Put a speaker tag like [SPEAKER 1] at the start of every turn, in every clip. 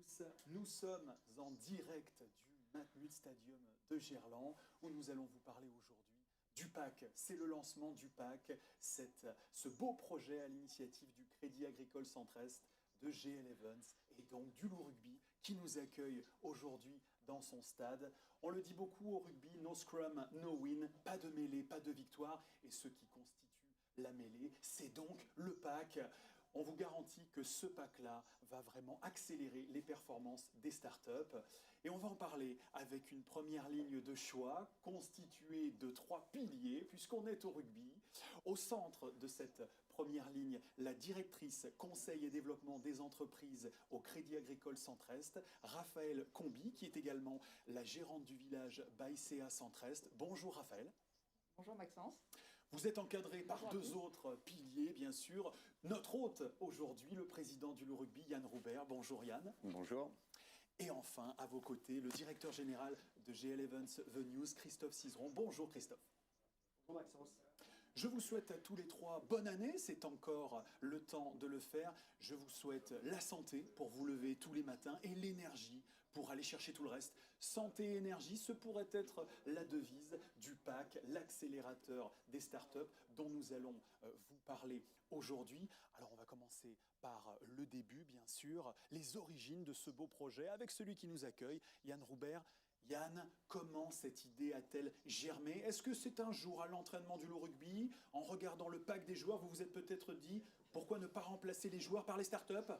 [SPEAKER 1] tous, nous sommes en direct du Matmut Stadium de Gerland où nous allons vous parler aujourd'hui du PAC. C'est le lancement du PAC, ce beau projet à l'initiative du Crédit Agricole Centre-Est, de GL Evans et donc du Loup Rugby qui nous accueille aujourd'hui dans son stade. On le dit beaucoup au rugby, no scrum, no win, pas de mêlée, pas de victoire. Et ce qui constitue la mêlée, c'est donc le PAC. On vous garantit que ce PAC-là va vraiment accélérer les performances des startups. Et on va en parler avec une première ligne de choix constituée de 3 piliers, puisqu'on est au rugby. Au centre de cette première ligne, la directrice conseil et développement des entreprises au Crédit Agricole Centre-Est, Raphaël Combi, qui est également la gérante du village Baïséa Centre-Est. Bonjour Raphaël.
[SPEAKER 2] Bonjour Maxence.
[SPEAKER 1] Vous êtes encadré par deux autres piliers, bien sûr. Notre hôte aujourd'hui, le président du Loup Rugby, Yann Roubert. Bonjour Yann.
[SPEAKER 3] Bonjour.
[SPEAKER 1] Et enfin, à vos côtés, le directeur général de GL Evans The News, Christophe Cizeron. Bonjour Christophe.
[SPEAKER 4] Bonjour Maxence.
[SPEAKER 1] Je vous souhaite à tous les trois bonne année, c'est encore le temps de le faire. Je vous souhaite la santé pour vous lever tous les matins et l'énergie pour aller chercher tout le reste. Santé et énergie, ce pourrait être la devise du PAC, l'accélérateur des startups dont nous allons vous parler aujourd'hui. Alors on va commencer par le début, bien sûr, les origines de ce beau projet avec celui qui nous accueille, Yann Roubert. Yann, comment cette idée a-t-elle germé? Est-ce que c'est un jour à l'entraînement du Loup Rugby, en regardant le pack des joueurs, vous vous êtes peut-être dit pourquoi ne pas remplacer les joueurs par les startups?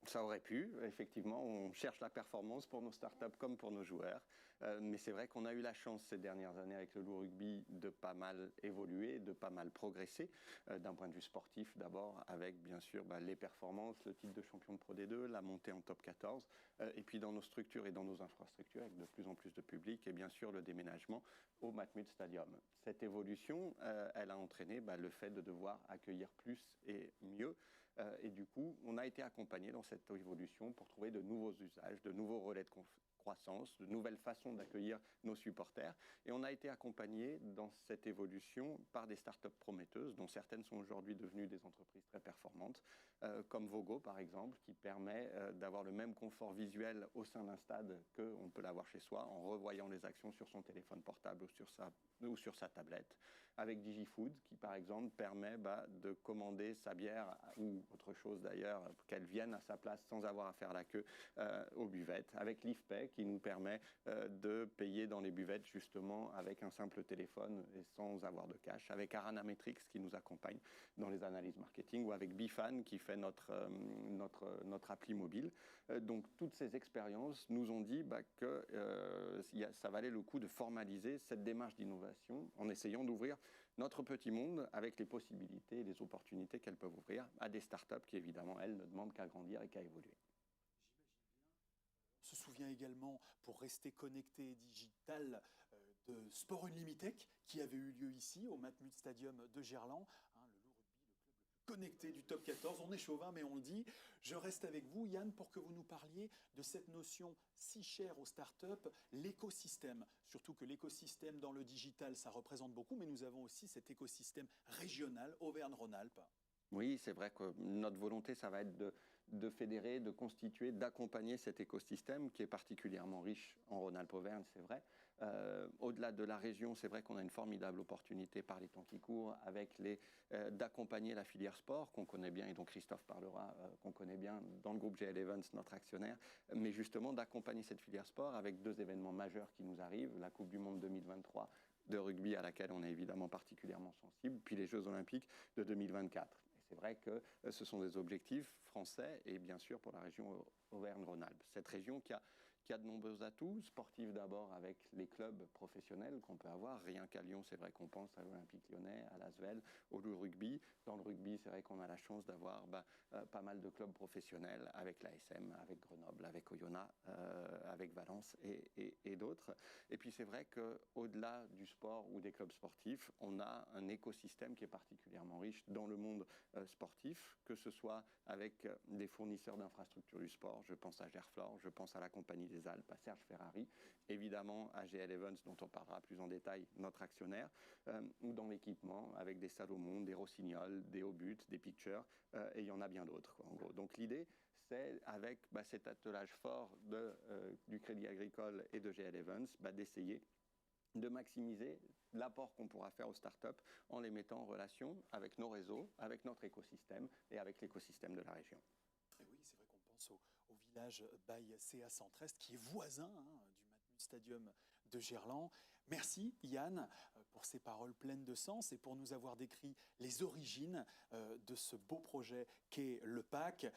[SPEAKER 3] Ça aurait pu, effectivement, on cherche la performance pour nos startups comme pour nos joueurs. Mais c'est vrai qu'on a eu la chance ces dernières années avec le Loup Rugby de pas mal évoluer, de pas mal progresser, d'un point de vue sportif d'abord, avec bien sûr les performances, le titre de champion de Pro D2, la montée en top 14, et puis dans nos structures et dans nos infrastructures avec de plus en plus de public, et bien sûr le déménagement au Matmut Stadium. Cette évolution, elle a entraîné le fait de devoir accueillir plus et mieux. Et du coup, on a été accompagné dans cette évolution pour trouver de nouveaux usages, de nouveaux relais de croissance, de nouvelles façons d'accueillir nos supporters. Et on a été accompagné dans cette évolution par des startups prometteuses, dont certaines sont aujourd'hui devenues des entreprises très performantes, comme Vogo par exemple, qui permet d'avoir le même confort visuel au sein d'un stade qu'on peut l'avoir chez soi, en revoyant les actions sur son téléphone portable ou sur sa tablette. Avec DigiFood, qui par exemple permet de commander sa bière ou autre chose d'ailleurs, qu'elle vienne à sa place sans avoir à faire la queue aux buvettes. Avec LivePay, qui nous permet de payer dans les buvettes justement avec un simple téléphone et sans avoir de cash. Avec Aranametrics, qui nous accompagne dans les analyses marketing, ou avec Bifan, qui fait notre appli mobile. Donc toutes ces expériences nous ont dit que ça valait le coup de formaliser cette démarche d'innovation en essayant d'ouvrir notre petit monde avec les possibilités et les opportunités qu'elles peuvent ouvrir à des startups qui, évidemment, elles, ne demandent qu'à grandir et qu'à évoluer.
[SPEAKER 1] On se souvient également, pour rester connecté et digital, de Sport Unlimited qui avait eu lieu ici, au Matmut Stadium de Gerland. Le Loup Rugby, le club le plus connecté du top 14. On est chauvin, mais on le dit. Je reste avec vous, Yann, pour que vous nous parliez de cette notion si chère aux startups, l'écosystème. Surtout que l'écosystème dans le digital, ça représente beaucoup, mais nous avons aussi cet écosystème régional, Auvergne-Rhône-Alpes.
[SPEAKER 3] Oui, c'est vrai que notre volonté, ça va être de fédérer, de constituer, d'accompagner cet écosystème qui est particulièrement riche en Rhône-Alpes-Auvergne, c'est vrai. Au-delà de la région, c'est vrai qu'on a une formidable opportunité par les temps qui courent avec d'accompagner la filière sport qu'on connaît bien et dont Christophe parlera, qu'on connaît bien dans le groupe GL Evans, notre actionnaire, mais justement d'accompagner cette filière sport avec deux événements majeurs qui nous arrivent, la Coupe du Monde 2023 de rugby à laquelle on est évidemment particulièrement sensible, puis les Jeux Olympiques de 2024. C'est vrai que ce sont des objectifs français et bien sûr pour la région Auvergne-Rhône-Alpes. Cette région qui a de nombreux atouts, sportifs d'abord avec les clubs professionnels qu'on peut avoir. Rien qu'à Lyon, c'est vrai qu'on pense à l'Olympique lyonnais, à l'Asvel, au Loup Rugby. Dans le rugby, c'est vrai qu'on a la chance d'avoir pas mal de clubs professionnels avec l'ASM, avec Grenoble, avec Oyonnax, avec Valence et d'autres. Et puis c'est vrai qu'au-delà du sport ou des clubs sportifs, on a un écosystème qui est particulièrement riche dans le monde sportif, que ce soit avec des fournisseurs d'infrastructures du sport. Je pense à Gerflor, je pense à la Compagnie des Alpes, à Serge Ferrari, évidemment à GL Evans, dont on parlera plus en détail, notre actionnaire, ou dans l'équipement, avec des Salomon, des Rossignol, des Obut, des Pictures, et il y en a bien d'autres, en gros. Donc l'idée, c'est avec cet attelage fort du Crédit Agricole et de GL Evans d'essayer de maximiser l'apport qu'on pourra faire aux startups en les mettant en relation avec nos réseaux, avec notre écosystème et avec l'écosystème de la région.
[SPEAKER 1] Et oui, c'est vrai qu'on pense au village by CA Centre-Est qui est voisin du Matmut Stadium de Gerland. Merci Yann pour ces paroles pleines de sens et pour nous avoir décrit les origines de ce beau projet qu'est le PAC.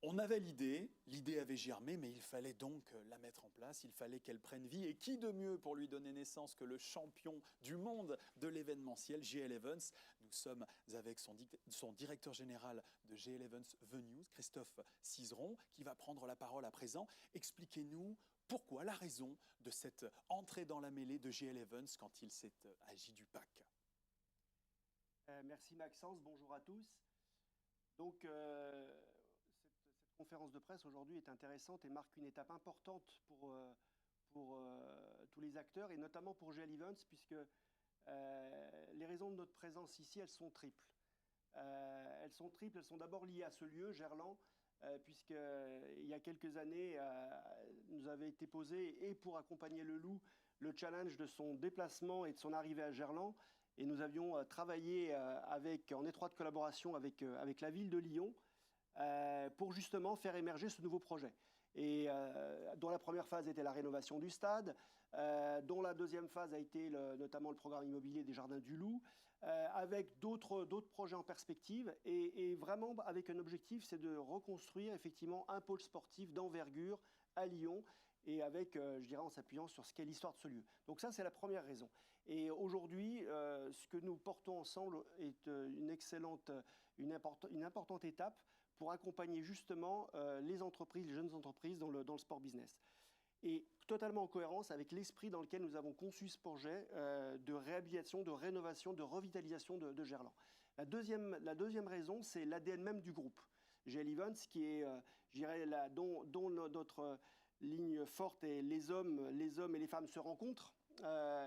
[SPEAKER 1] On avait l'idée avait germé, mais il fallait donc la mettre en place, il fallait qu'elle prenne vie. Et qui de mieux pour lui donner naissance que le champion du monde de l'événementiel, GL Evans. Nous sommes avec son directeur général de GL Evans Venues, Christophe Cizeron, qui va prendre la parole à présent. Expliquez-nous pourquoi, la raison de cette entrée dans la mêlée de GL Evans quand il s'est agi du PAC.
[SPEAKER 2] Merci Maxence, bonjour à tous. Donc, cette conférence de presse aujourd'hui est intéressante et marque une étape importante pour tous les acteurs et notamment pour GL Evans puisque les raisons de notre présence ici, elles sont triples. Elles sont d'abord liées à ce lieu, Gerland, puisqu'il y a quelques années, nous avait été posé, et pour accompagner le loup, le challenge de son déplacement et de son arrivée à Gerland. Et nous avions travaillé en étroite collaboration avec la ville de Lyon pour justement faire émerger ce nouveau projet. Et dont la première phase était la rénovation du stade, dont la deuxième phase a été notamment le programme immobilier des Jardins du Loup, avec d'autres projets en perspective, et vraiment avec un objectif, c'est de reconstruire effectivement un pôle sportif d'envergure à Lyon, et avec, je dirais, en s'appuyant sur ce qu'est l'histoire de ce lieu. Donc ça, c'est la première raison. Et aujourd'hui, ce que nous portons ensemble est une importante étape pour accompagner justement les jeunes entreprises dans le sport business. Et totalement en cohérence avec l'esprit dans lequel nous avons conçu ce projet de réhabilitation, de rénovation, de revitalisation de Gerland. La deuxième raison, c'est l'ADN même du groupe. GL Evans, qui est, je dirais, dont notre ligne forte est les hommes et les femmes se rencontrent.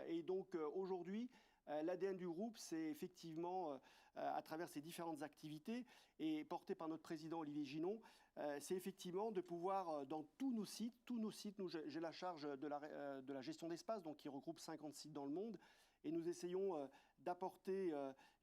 [SPEAKER 2] Et donc aujourd'hui, l'ADN du groupe, c'est effectivement, à travers ces différentes activités, et porté par notre président Olivier Ginon, c'est effectivement de pouvoir, dans tous nos sites, j'ai la charge de la gestion d'espace, donc qui regroupe 50 sites dans le monde, et nous essayons d'apporter,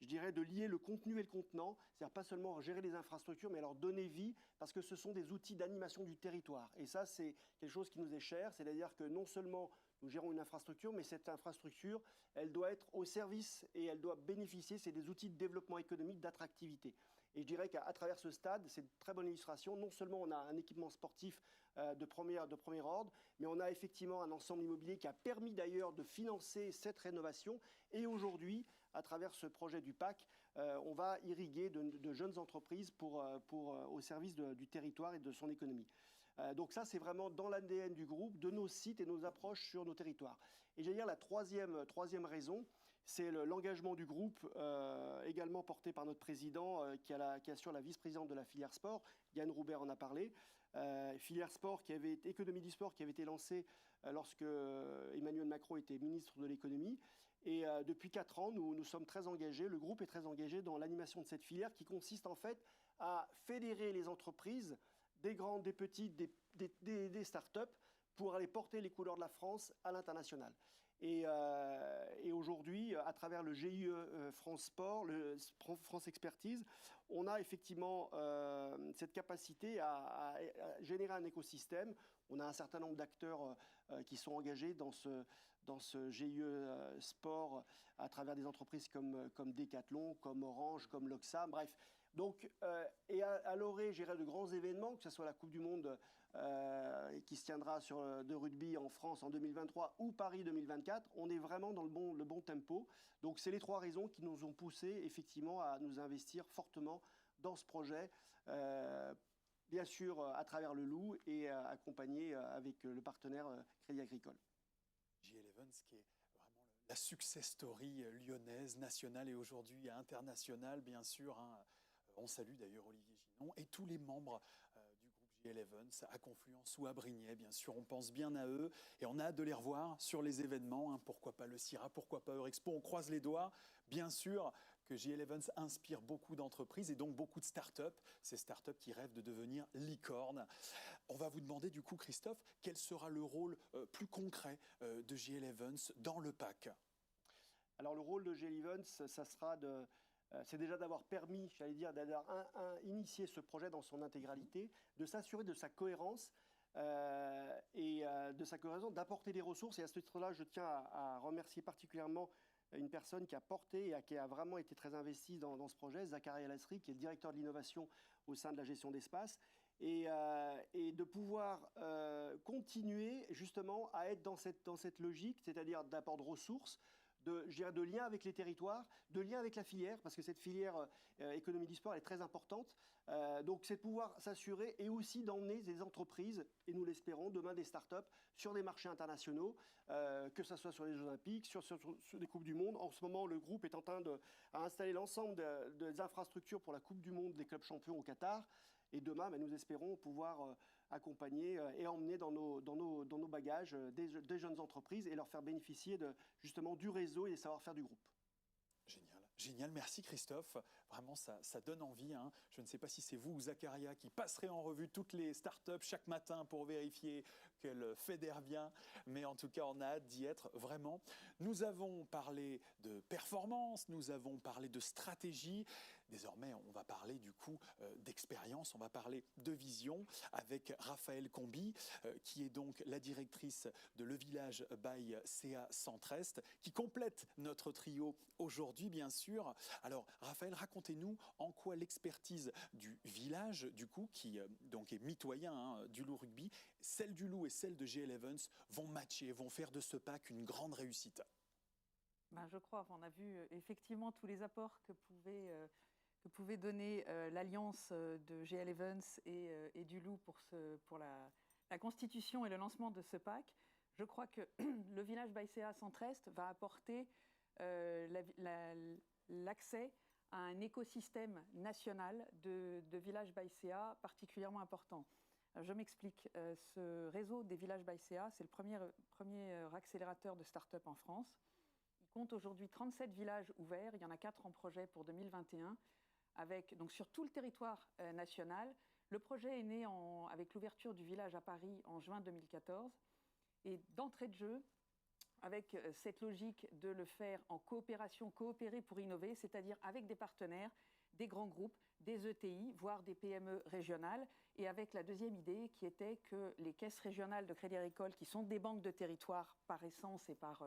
[SPEAKER 2] je dirais, de lier le contenu et le contenant, c'est-à-dire pas seulement gérer les infrastructures, mais leur donner vie, parce que ce sont des outils d'animation du territoire. Et ça, c'est quelque chose qui nous est cher, c'est-à-dire que non seulement nous gérons une infrastructure, mais cette infrastructure, elle doit être au service et elle doit bénéficier, c'est des outils de développement économique, d'attractivité. Et je dirais qu'à travers ce stade, c'est une très bonne illustration. Non seulement on a un équipement sportif de premier ordre, mais on a effectivement un ensemble immobilier qui a permis d'ailleurs de financer cette rénovation. Et aujourd'hui, à travers ce projet du PAC, on va irriguer de jeunes entreprises au service du territoire et de son économie. Donc ça, c'est vraiment dans l'ADN du groupe, de nos sites et nos approches sur nos territoires. Et j'allais dire la troisième raison, c'est l'engagement du groupe, également porté par notre président, qui assure la vice-présidente de la filière sport. Yann Roubert en a parlé. Filière sport, économie du sport, qui avait été lancée lorsque Emmanuel Macron était ministre de l'économie. Et depuis 4 ans, nous sommes très engagés, le groupe est très engagé dans l'animation de cette filière qui consiste en fait à fédérer les entreprises, des grandes, des petites, des start-up, pour aller porter les couleurs de la France à l'international. Et aujourd'hui, à travers le GIE France Sport, le France Expertise, on a effectivement cette capacité à générer un écosystème. On a un certain nombre d'acteurs qui sont engagés dans ce GIE Sport à travers des entreprises comme Decathlon, comme Orange, comme Loxam, bref. Donc, et à l'orée, j'irai de grands événements, que ce soit la Coupe du Monde qui se tiendra de rugby en France en 2023 ou Paris 2024, on est vraiment dans le bon tempo. Donc, c'est les 3 raisons qui nous ont poussé effectivement à nous investir fortement dans ce projet, bien sûr à travers le Loup et accompagné avec le partenaire Crédit Agricole.
[SPEAKER 1] GL Evans, qui est vraiment la success story lyonnaise, nationale et aujourd'hui internationale, bien sûr. On salue d'ailleurs Olivier Ginon et tous les membres du groupe GL Evans à Confluence ou à Brignais, bien sûr. On pense bien à eux et on a hâte de les revoir sur les événements. Pourquoi pas le CIRA, pourquoi pas Eurexpo. On croise les doigts, bien sûr, que JL Evans inspire beaucoup d'entreprises et donc beaucoup de startups, ces startups qui rêvent de devenir licornes. On va vous demander du coup, Christophe, quel sera le rôle plus concret de JL Evans dans le PAC?
[SPEAKER 2] Alors le rôle de JL Evans, ça sera c'est déjà d'avoir permis, j'allais dire, d'avoir initié ce projet dans son intégralité, de s'assurer de sa cohérence de sa cohérence, d'apporter des ressources. Et à ce titre-là, je tiens à remercier particulièrement une personne qui a porté et qui a vraiment été très investie dans ce projet, Zakaria Lasri, qui est le directeur de l'innovation au sein de la gestion d'espace, et de pouvoir continuer justement à être dans cette logique, c'est-à-dire d'apport de ressources, de lien avec les territoires, de lien avec la filière, parce que cette filière économie du sport elle est très importante. Donc c'est de pouvoir s'assurer et aussi d'emmener des entreprises, et nous l'espérons, demain des startups, sur des marchés internationaux, que ce soit sur les Jeux Olympiques, sur des Coupes du Monde. En ce moment, le groupe est en train d'installer l'ensemble des infrastructures pour la Coupe du Monde des clubs champions au Qatar. Et demain, nous espérons pouvoir accompagner et emmener dans nos bagages des jeunes entreprises et leur faire bénéficier justement du réseau et des savoir-faire du groupe.
[SPEAKER 1] Génial, génial. Merci Christophe. Vraiment, ça donne envie. Hein. Je ne sais pas si c'est vous ou Zakaria qui passerez en revue toutes les startups chaque matin pour vérifier qu'elles fédèrent bien. Mais en tout cas, on a hâte d'y être vraiment. Nous avons parlé de performance, nous avons parlé de stratégie. Désormais, on va parler du coup d'expérience, on va parler de vision avec Raphaël Combi, qui est donc la directrice de Le Village by CA Centre-Est, qui complète notre trio aujourd'hui, bien sûr. Alors, Raphaël, racontez-nous en quoi l'expertise du village, du coup, qui donc est mitoyen du Loup Rugby, celle du Loup et celle de JL Evans vont matcher, vont faire de ce PAC une grande réussite.
[SPEAKER 4] Je crois, on a vu effectivement tous les apports que pouvait donner l'alliance de JL Evans et du Loup pour la constitution et le lancement de ce PAC. Je crois que le Village by CA Centre-Est va apporter l'accès à un écosystème national de Village by CA particulièrement important. Je m'explique. Ce réseau des Villages by CA, c'est le premier accélérateur de start-up en France. Il compte aujourd'hui 37 villages ouverts. Il y en a 4 en projet pour 2021. Donc sur tout le territoire national. Le projet est né avec l'ouverture du village à Paris en juin 2014. Et d'entrée de jeu, avec cette logique de le faire en coopération, coopérer pour innover, c'est-à-dire avec des partenaires, des grands groupes, des ETI, voire des PME régionales, et avec la deuxième idée qui était que les caisses régionales de Crédit Agricole, qui sont des banques de territoire par essence et par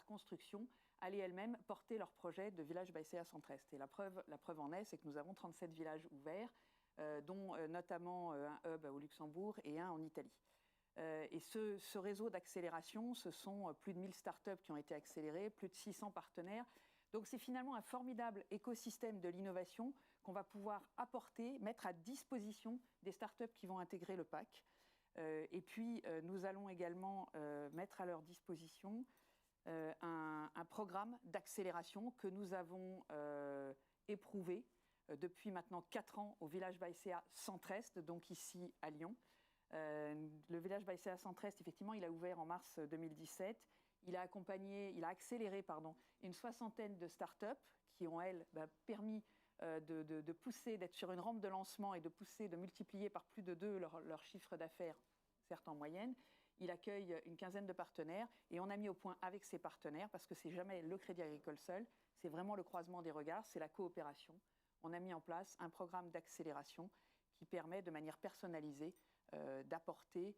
[SPEAKER 4] construction, allaient elles-mêmes porter leur projet de Village by CA Centre-Est. Et la preuve en est, c'est que nous avons 37 villages ouverts, dont notamment un hub au Luxembourg et un en Italie. Et ce réseau d'accélération, ce sont plus de 1000 startups qui ont été accélérées, plus de 600 partenaires. Donc c'est finalement un formidable écosystème de l'innovation qu'on va pouvoir apporter, mettre à disposition des startups qui vont intégrer le PAC. Et puis nous allons également mettre à leur disposition un programme d'accélération que nous avons éprouvé depuis maintenant 4 ans au Village by CA Centre-Est, donc ici à Lyon. Le Village by CA Centre-Est, effectivement, il a ouvert en mars 2017. Il a accéléré une 60aine de startups qui ont, elles, permis de pousser, d'être sur une rampe de lancement et de multiplier par plus de 2 leur chiffre d'affaires, certes en moyenne. Il accueille une 15aine de partenaires et on a mis au point avec ces partenaires, parce que c'est jamais le Crédit Agricole seul, c'est vraiment le croisement des regards, c'est la coopération. On a mis en place un programme d'accélération qui permet de manière personnalisée d'apporter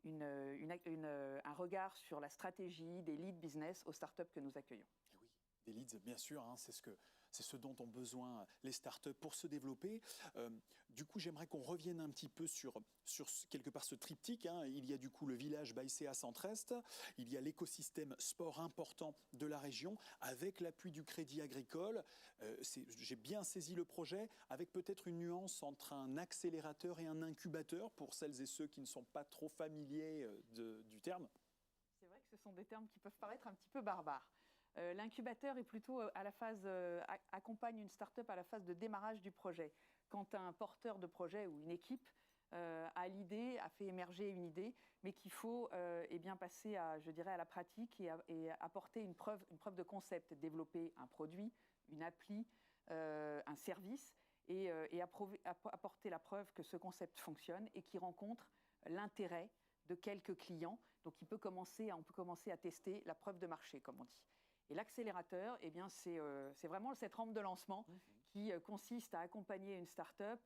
[SPEAKER 4] un regard sur la stratégie des leads business aux startups que nous accueillons.
[SPEAKER 1] Et oui, des leads, bien sûr, c'est ce dont ont besoin les startups pour se développer. Du coup, j'aimerais qu'on revienne un petit peu sur quelque part ce triptyque. Il y a du coup le Village by CA Centre-Est, il y a l'écosystème sport important de la région, avec l'appui du Crédit Agricole. J'ai bien saisi le projet, avec peut-être une nuance entre un accélérateur et un incubateur, pour celles et ceux qui ne sont pas trop familiers du terme.
[SPEAKER 4] C'est vrai que ce sont des termes qui peuvent paraître un petit peu barbares. L'incubateur est plutôt à la phase, accompagne une start-up à la phase de démarrage du projet. Quand un porteur de projet ou une équipe a l'idée, a fait émerger une idée, mais qu'il faut passer à, je dirais, à la pratique et apporter une preuve de concept, développer un produit, une appli, un service, et apporter la preuve que ce concept fonctionne et qui rencontre l'intérêt de quelques clients. Donc on peut commencer à tester la preuve de marché, comme on dit. Et l'accélérateur, c'est vraiment cette rampe de lancement qui consiste à accompagner une start-up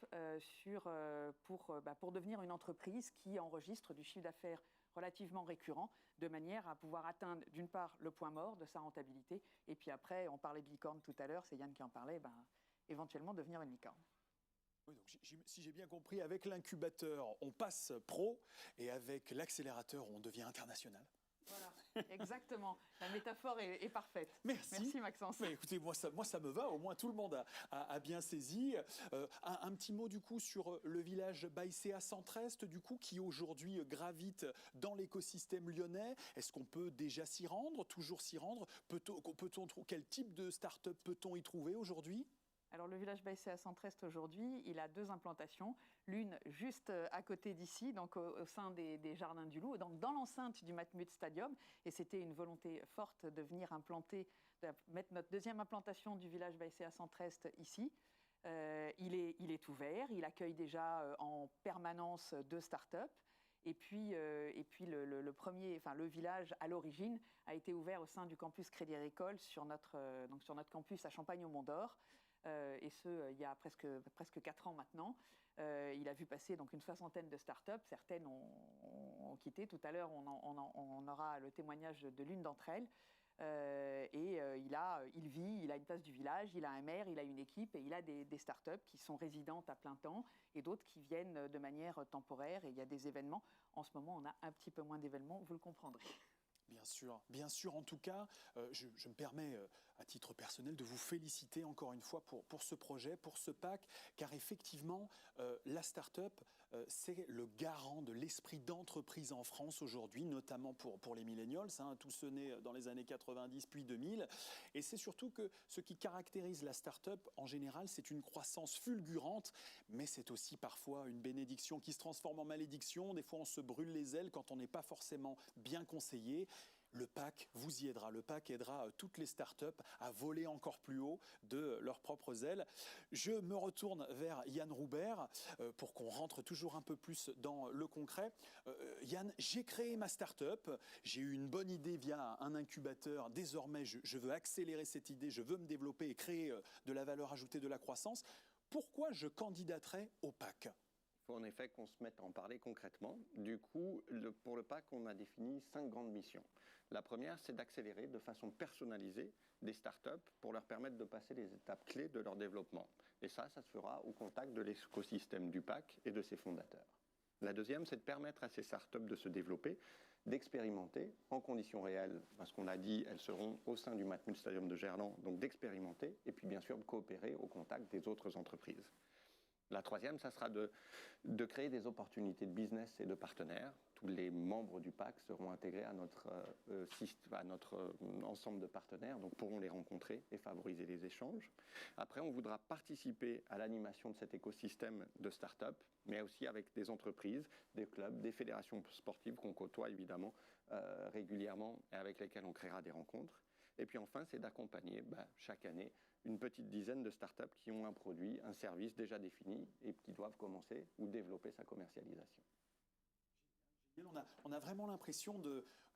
[SPEAKER 4] pour devenir une entreprise qui enregistre du chiffre d'affaires relativement récurrent, de manière à pouvoir atteindre d'une part le point mort de sa rentabilité, et puis après, on parlait de licorne tout à l'heure, c'est Yann qui en parlait, éventuellement devenir une licorne.
[SPEAKER 1] Oui, donc si j'ai bien compris, avec l'incubateur, on passe pro, et avec l'accélérateur, on devient international.
[SPEAKER 4] Voilà, exactement. La métaphore est parfaite.
[SPEAKER 1] Merci
[SPEAKER 4] Maxence.
[SPEAKER 1] Mais écoutez, moi ça me va, au moins tout le monde a bien saisi. Un petit mot du coup sur le village Baïséa Centre-Est, du coup, qui aujourd'hui gravite dans l'écosystème lyonnais. Est-ce qu'on peut déjà s'y rendre, toujours s'y rendre? Quel type de start-up peut-on y trouver aujourd'hui?
[SPEAKER 4] Alors le village Baïséa Centre-Est aujourd'hui, il a 2 implantations. L'une juste à côté d'ici, donc au sein des Jardins du Loup, donc dans l'enceinte du Matmut Stadium. Et c'était une volonté forte de venir mettre notre 2e implantation du village Baïséa Centre-Est ici. Il est ouvert, il accueille déjà en permanence 2 start-up. Et puis le village à l'origine a été ouvert au sein du campus Crédit Agricole sur notre campus à Champagne-au-Mont-d'Or. Il y a presque 4 ans maintenant. Il a vu passer donc une 60aine de start-up. Certaines ont quitté. Tout à l'heure, on aura le témoignage de l'une d'entre elles. Il a une place du village, il a un maire, il a une équipe et il a des start-up qui sont résidentes à plein temps et d'autres qui viennent de manière temporaire. Et il y a des événements. En ce moment, on a un petit peu moins d'événements, vous le comprendrez.
[SPEAKER 1] Bien sûr. En tout cas, je me permets, à titre personnel, de vous féliciter encore une fois pour ce projet, pour ce pack, car effectivement, la start-up, c'est le garant de l'esprit d'entreprise en France aujourd'hui, notamment pour les millennials, tous ceux nés dans les années 90 puis 2000. Et c'est surtout que ce qui caractérise la start-up, en général, c'est une croissance fulgurante, mais c'est aussi parfois une bénédiction qui se transforme en malédiction. Des fois, on se brûle les ailes quand on n'est pas forcément bien conseillé. Le pack vous y aidera. Le pack aidera toutes les startups à voler encore plus haut de leurs propres ailes. Je me retourne vers Yann Roubert pour qu'on rentre toujours un peu plus dans le concret. Yann, j'ai créé ma startup. J'ai eu une bonne idée via un incubateur. Désormais, je veux accélérer cette idée. Je veux me développer et créer de la valeur ajoutée, de la croissance. Pourquoi je candidaterais au pack ?
[SPEAKER 3] Il faut en effet qu'on se mette à en parler concrètement. Du coup, pour le PAC, on a défini 5 grandes missions. La première, c'est d'accélérer de façon personnalisée des startups pour leur permettre de passer les étapes clés de leur développement. Et ça se fera au contact de l'écosystème du PAC et de ses fondateurs. La deuxième, c'est de permettre à ces startups de se développer, d'expérimenter en conditions réelles, parce qu'on l'a dit, elles seront au sein du Matmut Stadium de Gerland, donc d'expérimenter, et puis bien sûr de coopérer au contact des autres entreprises. La troisième, ça sera de créer des opportunités de business et de partenaires. Tous les membres du PAC seront intégrés à notre ensemble de partenaires, donc pourront les rencontrer et favoriser les échanges. Après, on voudra participer à l'animation de cet écosystème de start-up, mais aussi avec des entreprises, des clubs, des fédérations sportives qu'on côtoie évidemment régulièrement et avec lesquelles on créera des rencontres. Et puis enfin, c'est d'accompagner chaque année une petite dizaine de startups qui ont un produit, un service déjà défini et qui doivent commencer ou développer sa commercialisation.
[SPEAKER 1] On a vraiment l'impression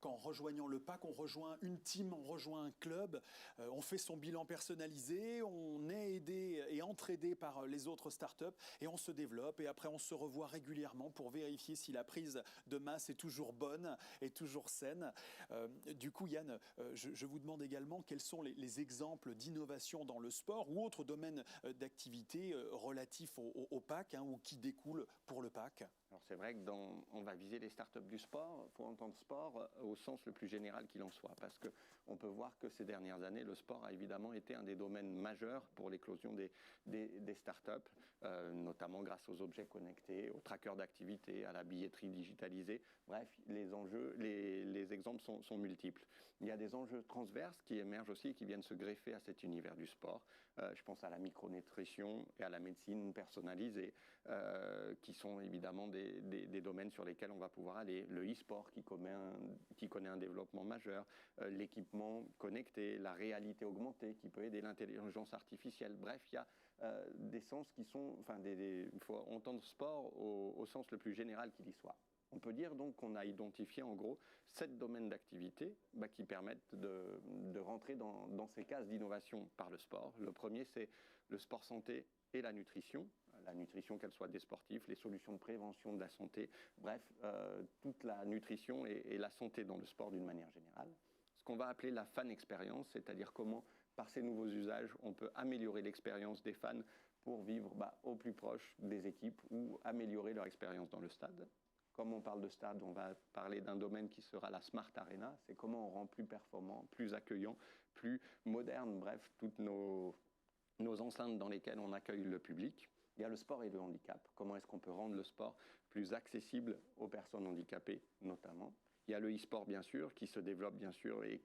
[SPEAKER 1] qu'en rejoignant le PAC, on rejoint une team, on rejoint un club, on fait son bilan personnalisé, on est aidé et entraidé par les autres startups et on se développe et après on se revoit régulièrement pour vérifier si la prise de masse est toujours bonne et toujours saine. Du coup, Yann, je vous demande également quels sont les exemples d'innovation dans le sport ou autres domaines d'activité relatifs au PAC ou qui découlent pour le PAC.
[SPEAKER 3] Alors c'est vrai que on va viser les startups du sport. Il faut entendre sport au sens le plus général qu'il en soit. Parce qu'on peut voir que ces dernières années, le sport a évidemment été un des domaines majeurs pour l'éclosion des startups, notamment grâce aux objets connectés, aux trackers d'activité, à la billetterie digitalisée. Bref, les enjeux, les exemples sont multiples. Il y a des enjeux transverses qui émergent aussi et qui viennent se greffer à cet univers du sport. Je pense à la micronutrition et à la médecine personnalisée, qui sont évidemment des domaines sur lesquels on va pouvoir aller. Le e-sport qui connaît un développement majeur, l'équipement connecté, la réalité augmentée qui peut aider l'intelligence artificielle. Bref, il y a des sens qui sont, il faut entendre sport au sens le plus général qu'il y soit. On peut dire donc qu'on a identifié en gros 7 domaines d'activité qui permettent de rentrer dans ces cases d'innovation par le sport. Le premier, c'est le sport santé et la nutrition. La nutrition, qu'elle soit des sportifs, les solutions de prévention de la santé, bref, toute la nutrition et la santé dans le sport d'une manière générale. Ce qu'on va appeler la fan expérience, c'est-à-dire comment, par ces nouveaux usages, on peut améliorer l'expérience des fans pour vivre au plus proche des équipes ou améliorer leur expérience dans le stade. Comme on parle de stade, on va parler d'un domaine qui sera la Smart Arena. C'est comment on rend plus performant, plus accueillant, plus moderne, bref, toutes nos enceintes dans lesquelles on accueille le public. Il y a le sport et le handicap. Comment est-ce qu'on peut rendre le sport plus accessible aux personnes handicapées, notamment. Il y a le e-sport, bien sûr, qui se développe, bien sûr, et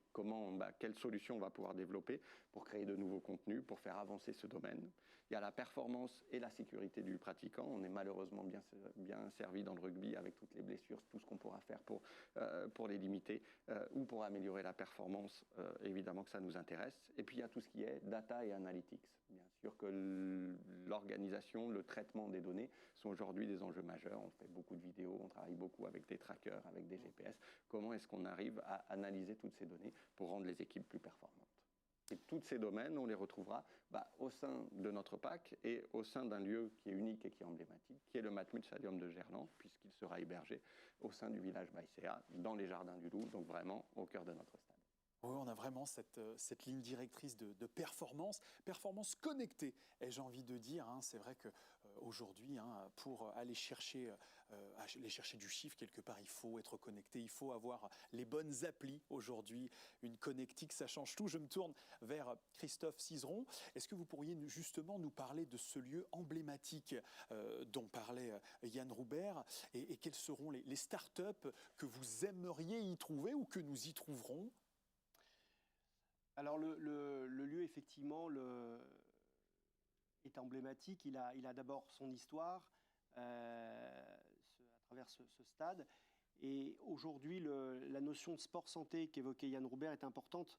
[SPEAKER 3] quelles solutions on va pouvoir développer pour créer de nouveaux contenus, pour faire avancer ce domaine. Il y a la performance et la sécurité du pratiquant. On est malheureusement bien servi dans le rugby avec toutes les blessures, tout ce qu'on pourra faire pour les limiter ou pour améliorer la performance, évidemment que ça nous intéresse. Et puis il y a tout ce qui est data et analytics. Bien sûr que l'organisation, le traitement des données sont aujourd'hui des enjeux majeurs. On fait beaucoup de vidéos, on travaille beaucoup avec des trackers, avec des GPS. Comment est-ce qu'on arrive à analyser toutes ces données pour rendre les équipes plus performantes? Et tous ces domaines, on les retrouvera au sein de notre PAC et au sein d'un lieu qui est unique et qui est emblématique, qui est le Matmut Stadium de Gerland, puisqu'il sera hébergé au sein du village Baïséa, dans les Jardins du Loup, donc vraiment au cœur de notre stade.
[SPEAKER 1] Oui, on a vraiment cette ligne directrice de performance connectée, j'ai envie de dire. C'est vrai qu'aujourd'hui, pour aller chercher du chiffre quelque part, il faut être connecté, il faut avoir les bonnes applis aujourd'hui. Une connectique, ça change tout. Je me tourne vers Christophe Cizeron. Est-ce que vous pourriez justement nous parler de ce lieu emblématique dont parlait Yann Roubert et quelles seront les startups que vous aimeriez y trouver ou que nous y trouverons?
[SPEAKER 2] Alors le lieu, effectivement, est emblématique. Il a d'abord son histoire à travers ce stade. Et aujourd'hui, la notion de sport-santé qu'évoquait Yann Roubert est importante,